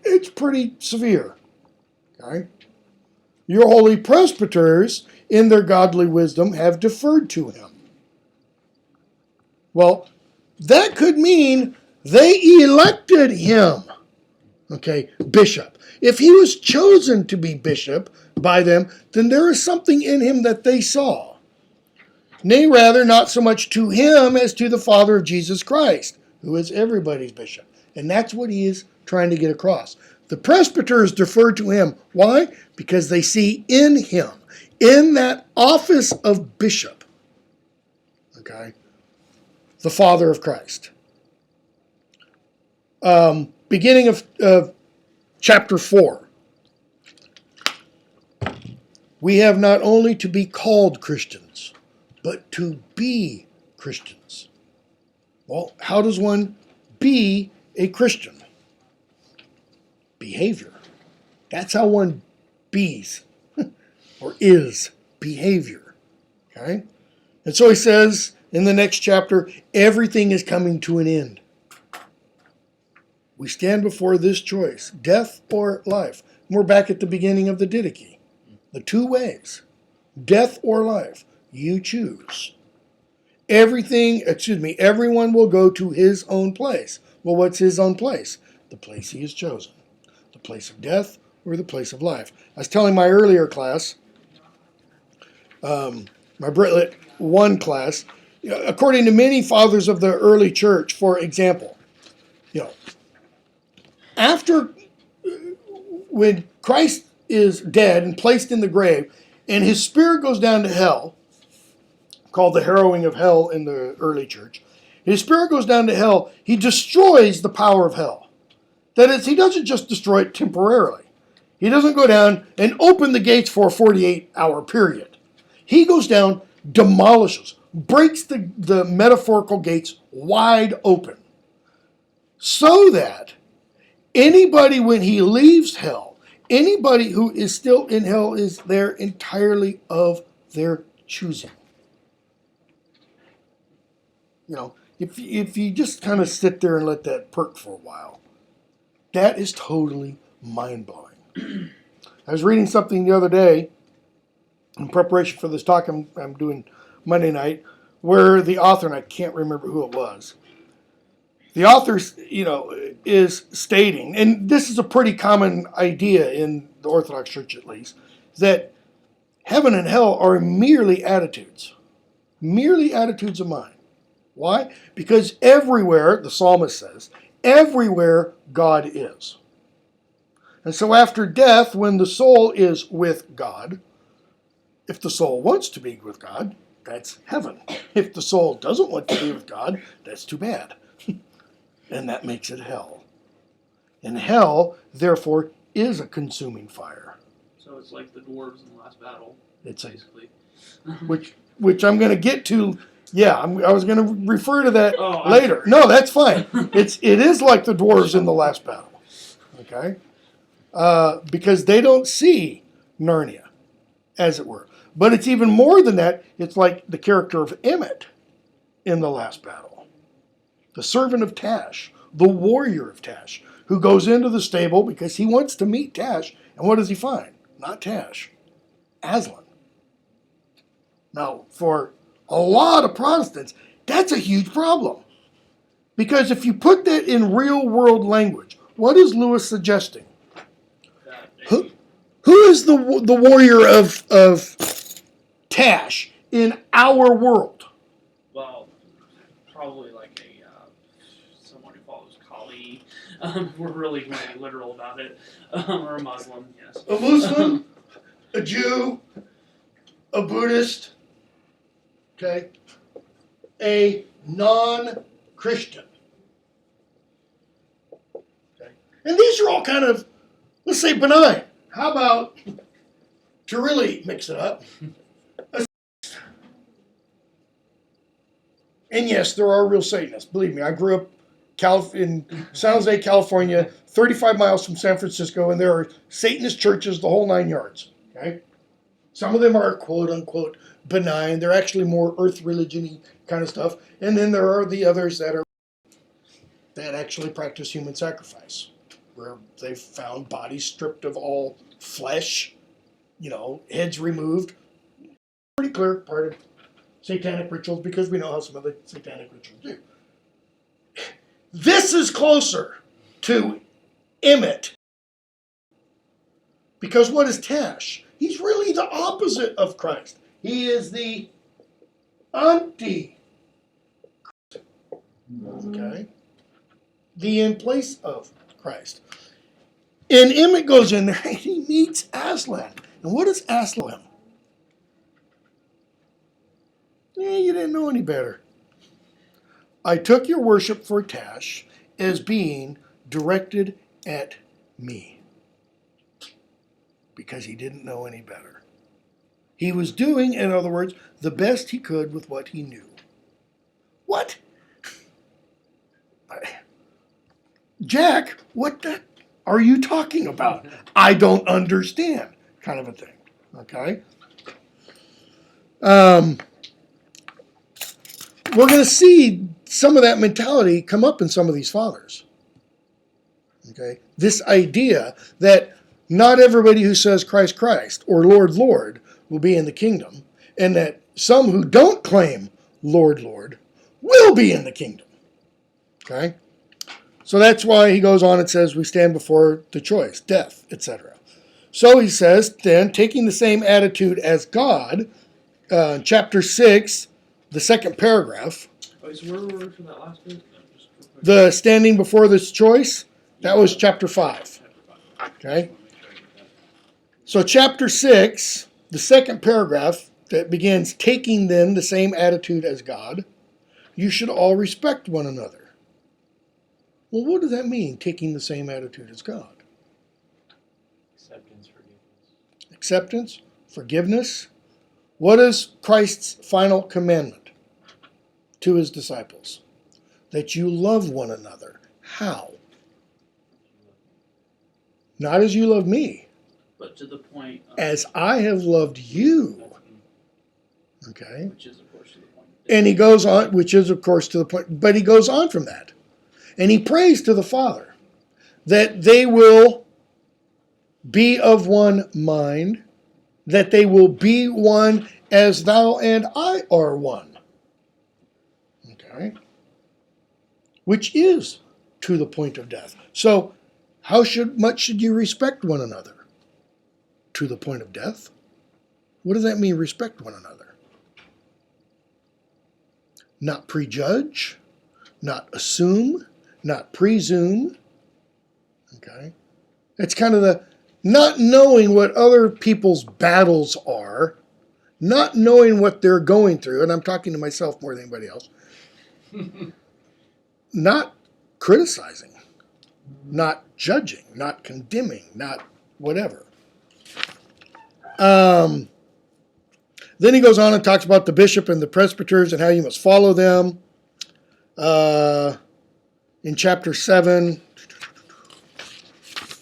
It's pretty severe. Okay? Your holy presbyters, in their godly wisdom, have deferred to him. Well, that could mean they elected him. Okay, bishop. If he was chosen to be bishop by them, then there is something in him that they saw. Nay, rather, not so much to him as to the Father of Jesus Christ, who is everybody's bishop. And that's what he is trying to get across. The presbyters defer to him. Why? Because they see in him, in that office of bishop, okay, the Father of Christ. Beginning of chapter 4. We have not only to be called Christians, but to be Christians. Well, how does one be a Christian? Behavior. That's how one bees or is behavior. Okay? And so he says in the next chapter, everything is coming to an end. We stand before this choice, death or life. And we're back at the beginning of the Didache. The two ways, death or life. You choose. Everyone will go to his own place. Well, what's his own place? The place he has chosen. The place of death or the place of life. I was telling my earlier class, my Britlet 1 class, according to many fathers of the early church, for example, after when Christ is dead and placed in the grave, and his spirit goes down to hell, called the harrowing of hell in the early church. His spirit goes down to hell. He destroys the power of hell. That is, he doesn't just destroy it temporarily. He doesn't go down and open the gates for a 48-hour period. He goes down, demolishes, breaks the metaphorical gates wide open. So that anybody, when he leaves hell, anybody who is still in hell is there entirely of their choosing. If you just kind of sit there and let that perk for a while, that is totally mind-blowing. I was reading something the other day in preparation for this talk I'm doing Monday night, where the author, and I can't remember who it was, the author, is stating, and this is a pretty common idea in the Orthodox Church at least, that heaven and hell are merely attitudes of mind. Why? Because everywhere, the psalmist says, everywhere God is. And so after death, when the soul is with God, if the soul wants to be with God, that's heaven. If the soul doesn't want to be with God, that's too bad. And that makes it hell. And hell, therefore, is a consuming fire. So it's like the dwarves in the last battle, It's basically. which I'm going to get to. Yeah, I was going to refer to that later. Sorry. No, that's fine. It is like the dwarves in the last battle. Okay? Because they don't see Narnia, as it were. But it's even more than that. It's like the character of Emmett in the last battle. The servant of Tash, the warrior of Tash, who goes into the stable because he wants to meet Tash. And what does he find? Not Tash. Aslan. Now, for a lot of Protestants, that's a huge problem. Because if you put that in real world language, what is Lewis suggesting? Who is the warrior of Tash in our world? Well, probably like someone who follows Kali. We're really going to be literal about it. Or a Muslim, yes. A Muslim, a Jew, a Buddhist, okay, a non-Christian. Okay. And these are all kind of, let's say, benign. How about, to really mix it up, and yes, there are real Satanists. Believe me, I grew up in San Jose, California, 35 miles from San Francisco, and there are Satanist churches, the whole 9 yards. Okay, some of them are quote unquote benign. They're actually more earth religion-y kind of stuff, and then there are the others that actually practice human sacrifice, where they've found bodies stripped of all flesh, heads removed. Pretty clear part of satanic rituals, because we know how some of the satanic rituals do. This is closer to Emmett. Because what is Tash? He's really the opposite of Christ. He is the anti. Okay? The in place of Christ. And Emmett goes in there and he meets Aslan. And what does Aslan? Yeah, you didn't know any better. I took your worship for Tash as being directed at me. Because he didn't know any better. He was doing, in other words, the best he could with what he knew. What? Jack, what the are you talking about? I don't understand, kind of a thing. Okay? We're going to see some of that mentality come up in some of these fathers. Okay? This idea that not everybody who says Christ, Christ, or Lord, Lord will be in the kingdom, and that some who don't claim Lord, Lord will be in the kingdom. Okay? So that's why he goes on and says we stand before the choice, death, etc. So he says, then, taking the same attitude as God, chapter 6, the second paragraph, Oh, so where were we for that last bit? the standing before this choice, that was chapter 5. Okay? So chapter 6, the second paragraph that begins, taking then the same attitude as God, you should all respect one another. Well, what does that mean, taking the same attitude as God? Acceptance, forgiveness. Acceptance, forgiveness. What is Christ's final commandment to his disciples? That you love one another. How? Not as you love me, But to the point of, as I have loved you. Okay? which is of course to the point. And he goes on, which is of course to the point, but he goes on from that. And he prays to the Father that they will be of one mind, that they will be one as thou and I are one. Okay? Which is to the point of death. So, how much should you respect one another? To the point of death? What does that mean, respect one another? Not prejudge, not assume, not presume. Okay? It's kind of the not knowing what other people's battles are, not knowing what they're going through, and I'm talking to myself more than anybody else, not criticizing, not judging, not condemning, not whatever. Then he goes on and talks about the bishop and the presbyters and how you must follow them. In chapter 7.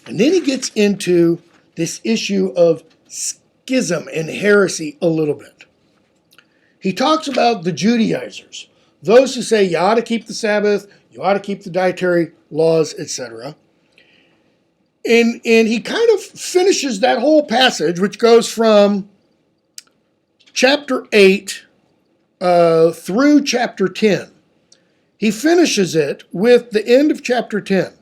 And then he gets into this issue of schism and heresy a little bit. He talks about the Judaizers, those who say you ought to keep the Sabbath, you ought to keep the dietary laws, etc. And he kind of finishes that whole passage, which goes from chapter 8 through chapter 10. He finishes it with the end of chapter 10.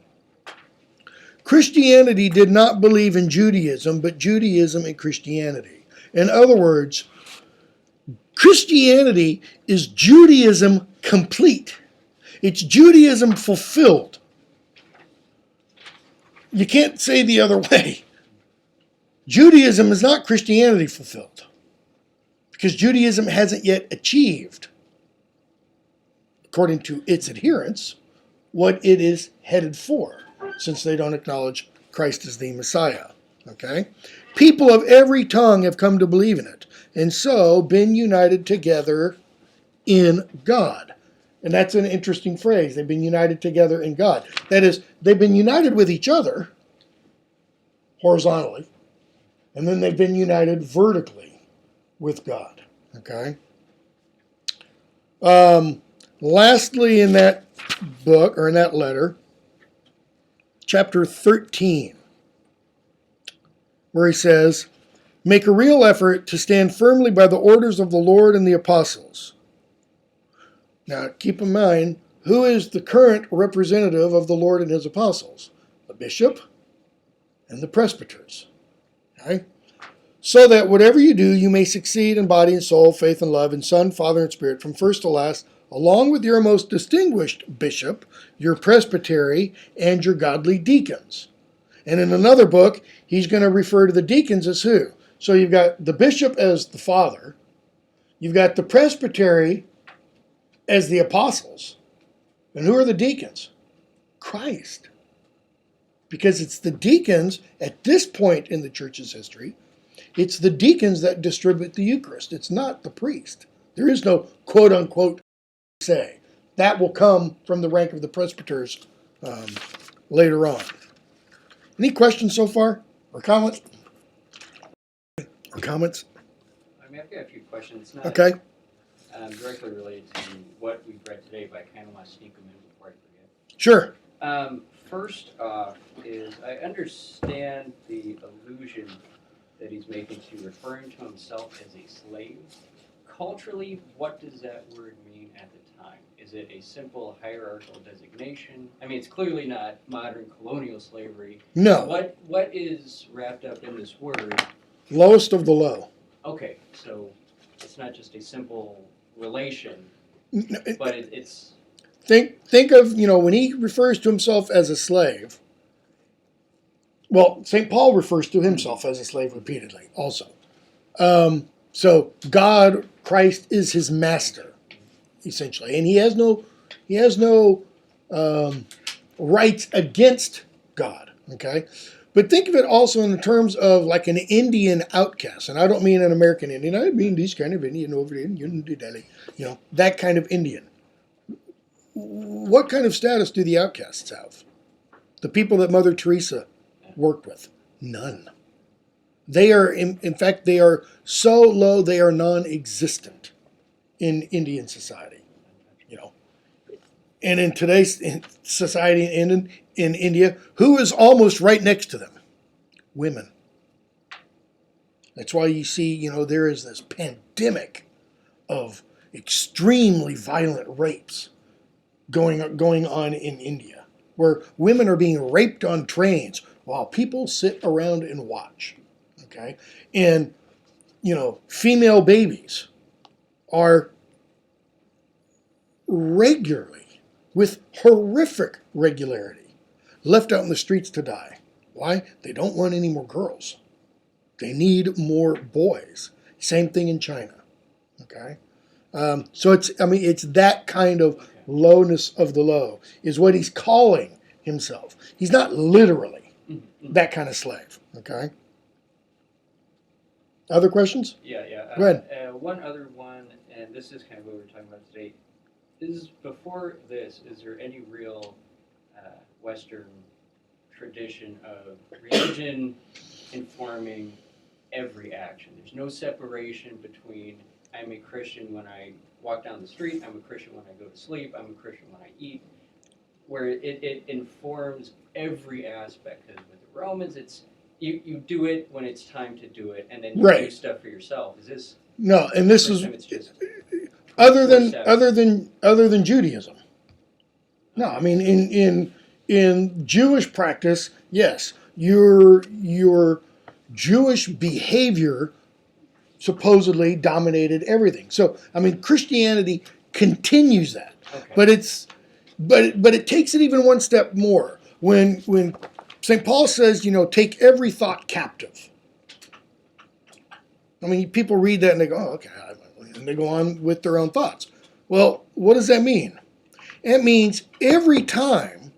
Christianity did not believe in Judaism, but Judaism in Christianity. In other words, Christianity is Judaism complete. It's Judaism fulfilled. You can't say the other way. Judaism is not Christianity fulfilled, because Judaism hasn't yet achieved, according to its adherents, what it is headed for, since they don't acknowledge Christ as the Messiah. Okay? People of every tongue have come to believe in it, and so been united together in God. And that's an interesting phrase. They've been united together in God. That is, they've been united with each other horizontally, and then they've been united vertically with God. Okay? Lastly, in that book, or in that letter, chapter 13, where he says, make a real effort to stand firmly by the orders of the Lord and the apostles. Now, keep in mind, who is the current representative of the Lord and his apostles? The bishop and the presbyters. Okay? so that whatever you do, you may succeed in body and soul, faith and love, in Son, Father, and Spirit, from first to last, along with your most distinguished bishop, your presbytery, and your godly deacons. And in another book, he's going to refer to the deacons as who? So you've got the bishop as the father, you've got the presbytery as the apostles, and who are the deacons? Christ. Because it's the deacons, at this point in the church's history, it's the deacons that distribute the Eucharist. It's not the priest. There is no quote-unquote say. That will come from the rank of the presbyters later on. Any questions so far? Or comments? I mean, I've got a few questions. Not Okay. directly related to what we've read today, but I kind of want to sneak them in before I forget. Sure. First off is I understand the allusion that he's making to referring to himself as a slave. Culturally, what does that word mean at the time? Is it a simple hierarchical designation? I mean, it's clearly not modern colonial slavery. No. What is wrapped up in this word? Lowest of the low. Okay, so it's not just a simple relation, but it's... Think of, when he refers to himself as a slave. Well, St. Paul refers to himself as a slave repeatedly also. So God, Christ, is his master, essentially. And he has no rights against God, okay? But think of it also in terms of like an Indian outcast. And I don't mean an American Indian. I mean these kind of Indian over in New Delhi, that kind of Indian. What kind of status do the outcasts have? The people that Mother Teresa worked with? None. They are, in fact, they are so low, they are non-existent in Indian society. And in today's society in India, who is almost right next to them? Women. That's why you see, there is this pandemic of extremely violent rapes going on in India, where women are being raped on trains while people sit around and watch. Okay? And, female babies are regularly, with horrific regularity, left out in the streets to die. Why? They don't want any more girls. They need more boys. Same thing in China. Okay? So it's that kind of lowness of the low is what he's calling himself. He's not literally that kind of slave. Okay? Other questions? Yeah. Go ahead. One other one, and this is kind of what we were talking about today. Before this, is there any real Western tradition of religion informing every action? There's no separation between I'm a Christian when I walk down the street, I'm a Christian when I go to sleep, I'm a Christian when I eat, where it informs every aspect. Because with the Romans, it's you do it when it's time to do it, and then you do stuff for yourself. Is this... No, and this is... It's just other than Judaism. No, I mean in Jewish practice, yes, your Jewish behavior supposedly dominated everything. So Christianity continues that, okay. but it takes it even one step more. When St. Paul says, take every thought captive. People read that and they go, oh, okay. And they go on with their own thoughts. Well, what does that mean? It means every time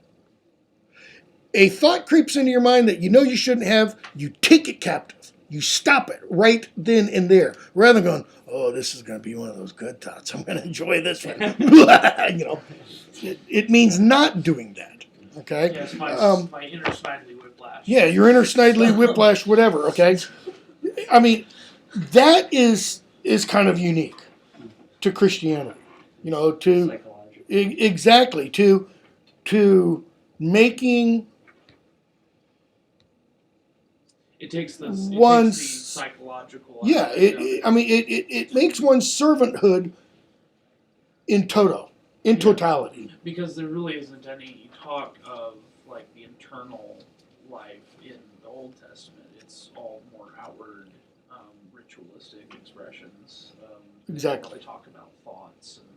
a thought creeps into your mind that you shouldn't have, you take it captive. You stop it right then and there. Rather than going, oh, this is going to be one of those good thoughts. I'm going to enjoy this one. It means not doing that. Okay? Yes, my inner snidely whiplash. Yeah, your inner snidely whiplash, whatever, okay? That is kind of unique to Christianity, exactly to making it takes the psychological. It makes one's servanthood in totality. Because there really isn't any talk of like the internal life in the Old Testament. It's all more outward ritualistic expressions. Exactly. Really talk about thoughts and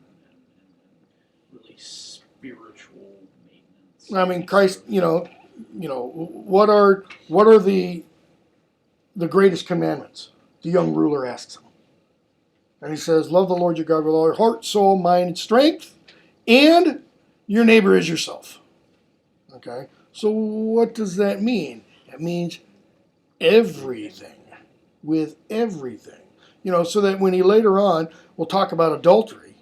really spiritual maintenance. I mean, Christ, what are the greatest commandments? The young ruler asks him. And he says, love the Lord your God with all your heart, soul, mind, and strength, and your neighbor as yourself. Okay? So what does that mean? It means everything, with everything. So that when he later on will talk about adultery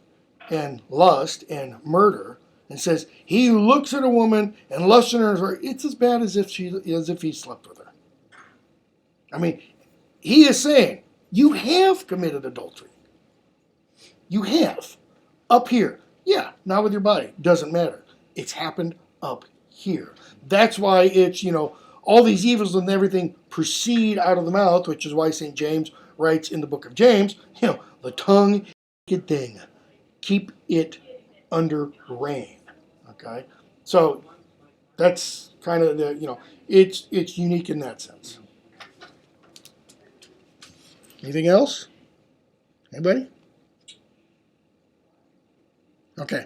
and lust and murder, and says, he who looks at a woman and lusts in her heart, it's as bad as if he slept with her. I mean, he is saying, you have committed adultery. You have. Up here. Yeah, not with your body. Doesn't matter. It's happened up here. That's why it's, all these evils and everything proceed out of the mouth, which is why St. James writes in the book of James, the tongue, wicked thing. Keep it under rein. Okay? So that's kind of it's unique in that sense. Anything else? Anybody? Okay.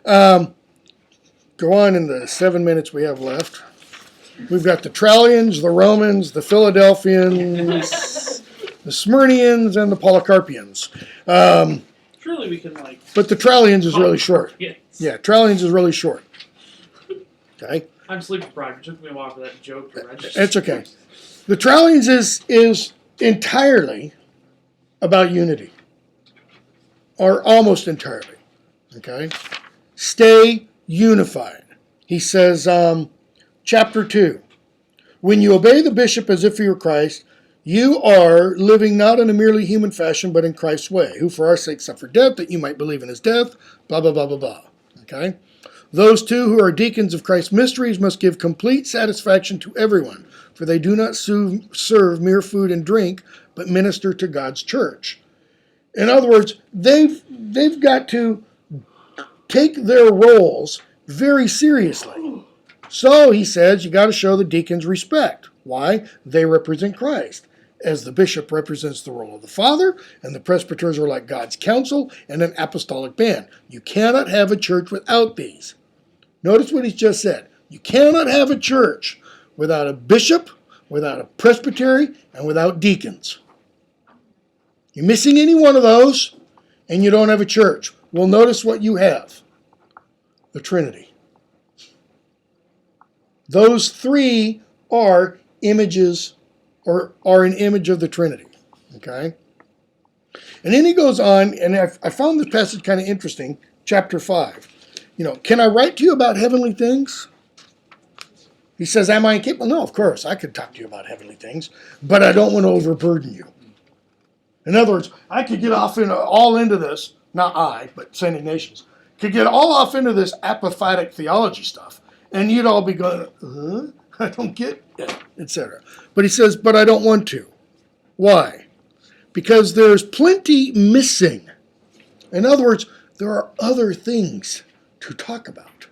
Go on in the 7 minutes we have left. We've got the Trallians, the Romans, the Philadelphians, the Smyrnians, and the Polycarpians. Surely we can But the Trallians is really short. Yes. Yeah, Trallians is really short. Okay. I'm sleep deprived. It took me a while for that joke to register. It's okay. The Trallians is entirely about unity. Or almost entirely. Okay? Stay unified. He says, chapter 2, when you obey the bishop as if he were Christ, you are living not in a merely human fashion, but in Christ's way, who for our sake suffered death, that you might believe in his death, blah, blah, blah, blah, blah. Okay? Those two who are deacons of Christ's mysteries must give complete satisfaction to everyone, for they do not serve mere food and drink, but minister to God's church. In other words, they've got to take their roles very seriously. So, he says, you got to show the deacons respect. Why? They represent Christ. As the bishop represents the role of the father, and the presbyters are like God's council and an apostolic band. You cannot have a church without these. Notice what he's just said. You cannot have a church without a bishop, without a presbytery, and without deacons. You're missing any one of those, and you don't have a church. Well, notice what you have. The Trinity. Those three are images, or are an image of the Trinity. Okay? And then he goes on, and I found this passage kind of interesting, chapter 5. Can I write to you about heavenly things? He says, am I incapable? No, of course, I could talk to you about heavenly things, but I don't want to overburden you. In other words, I could get all into this, not I, but St. Ignatius, could get all off into this apophatic theology stuff, and you'd all be going, I don't get it, etc. But he says, but I don't want to. Why? Because there's plenty missing. In other words, there are other things to talk about.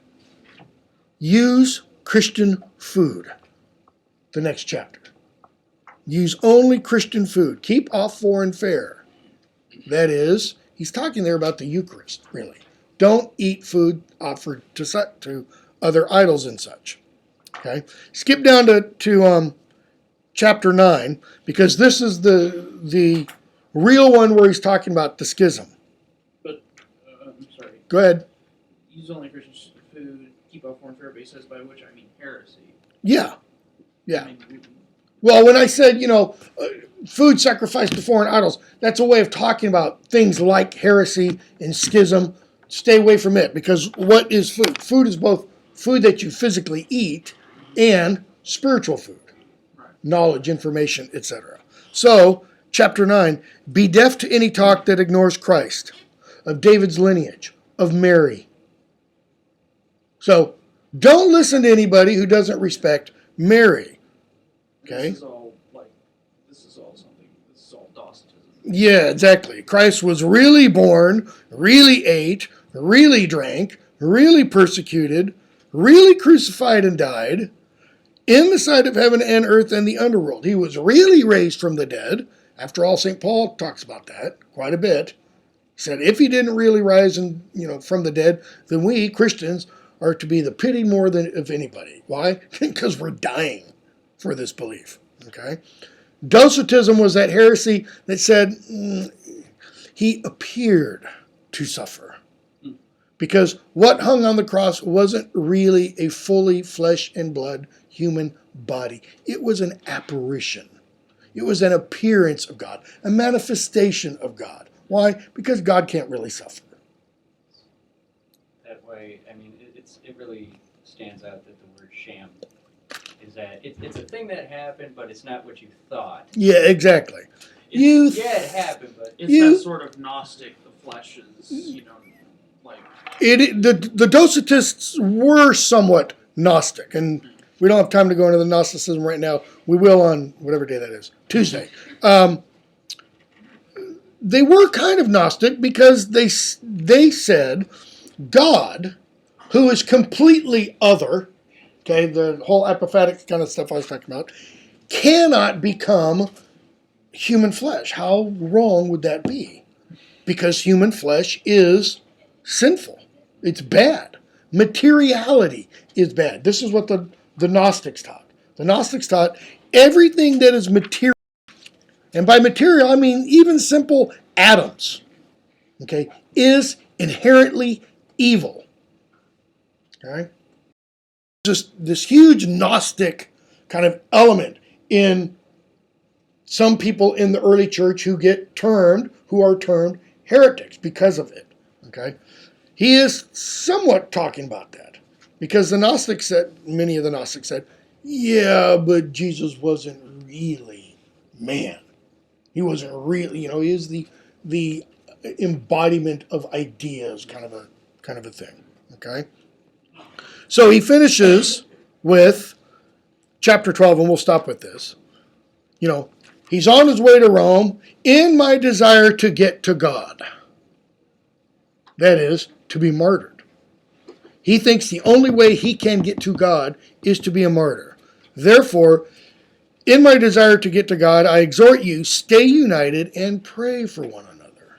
Use Christian food. The next chapter. Use only Christian food. Keep off foreign fare. That is, he's talking there about the Eucharist, really. Don't eat food offered to other idols and such. Okay? Skip down to chapter 9, because this is the real one where he's talking about the schism. But, I'm sorry. Go ahead. Use only Christian food, keep off foreign fare, but he says by which I mean heresy. Yeah. Yeah. I mean, Well, when I said, food sacrificed to foreign idols, that's a way of talking about things like heresy and schism. Stay away from it, because what is food? Food is both food that you physically eat and spiritual food. Right. Knowledge, information, etc. So, chapter 9, be deaf to any talk that ignores Christ, of David's lineage, of Mary. So, don't listen to anybody who doesn't respect Mary. Okay? This is all Docetism. Yeah, exactly. Christ was really born, really ate, really drank, really persecuted, really crucified and died, in the sight of heaven and earth and the underworld. He was really raised from the dead, After all, St. Paul talks about that quite a bit. He said, if he didn't really rise from the dead, then we, Christians, are to be the pity more than of anybody. Why? Because we're dying for this belief. Okay? Docetism was that heresy that said he appeared to suffer. Because what hung on the cross wasn't really a fully flesh and blood human body. It was an apparition. It was an appearance of God, a manifestation of God. Why? Because God can't really suffer. That way, I mean, it really stands out that the word sham is that it's a thing that happened, but it's not what you thought. Yeah, exactly. It's, It happened, but it's that sort of Gnostic, the flesh is, like... The Docetists were somewhat Gnostic, and we don't have time to go into the Gnosticism right now. We will on whatever day that is, Tuesday. They were kind of Gnostic because they said God, who is completely other, okay, the whole apophatic kind of stuff I was talking about, cannot become human flesh. How wrong would that be? Because human flesh is sinful. It's bad. Materiality is bad. This is what the Gnostics taught. The Gnostics taught everything that is material, and by material I mean even simple atoms, okay, is inherently evil. Okay? Just this huge Gnostic kind of element in some people in the early church who are termed heretics because of it. Okay? He is somewhat talking about that. Because the Gnostics said, many of the Gnostics said, yeah, but Jesus wasn't really man. He wasn't really, he is the embodiment of ideas, kind of a thing. Okay? So he finishes with chapter 12, and we'll stop with this. He's on his way to Rome in my desire to get to God. That is, to be martyred. He thinks the only way he can get to God is to be a martyr. Therefore, in my desire to get to God, I exhort you, stay united and pray for one another.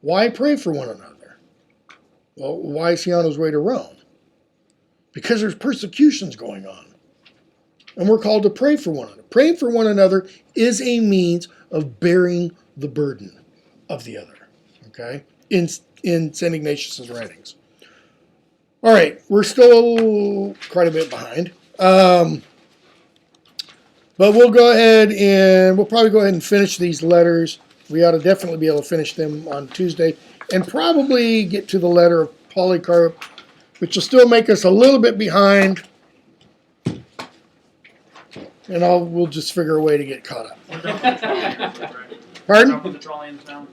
Why pray for one another? Well, why is he on his way to Rome? Because there's persecutions going on. And we're called to pray for one another. Praying for one another is a means of bearing the burden of the other. Okay? In St. Ignatius' writings. All right, we're still quite a bit behind. But we'll probably go ahead and finish these letters. We ought to definitely be able to finish them on Tuesday. And probably get to the letter of Polycarp, which will still make us a little bit behind. And we'll just figure a way to get caught up. We're done with the trolley in town. Pardon? We're done with the trolley in town.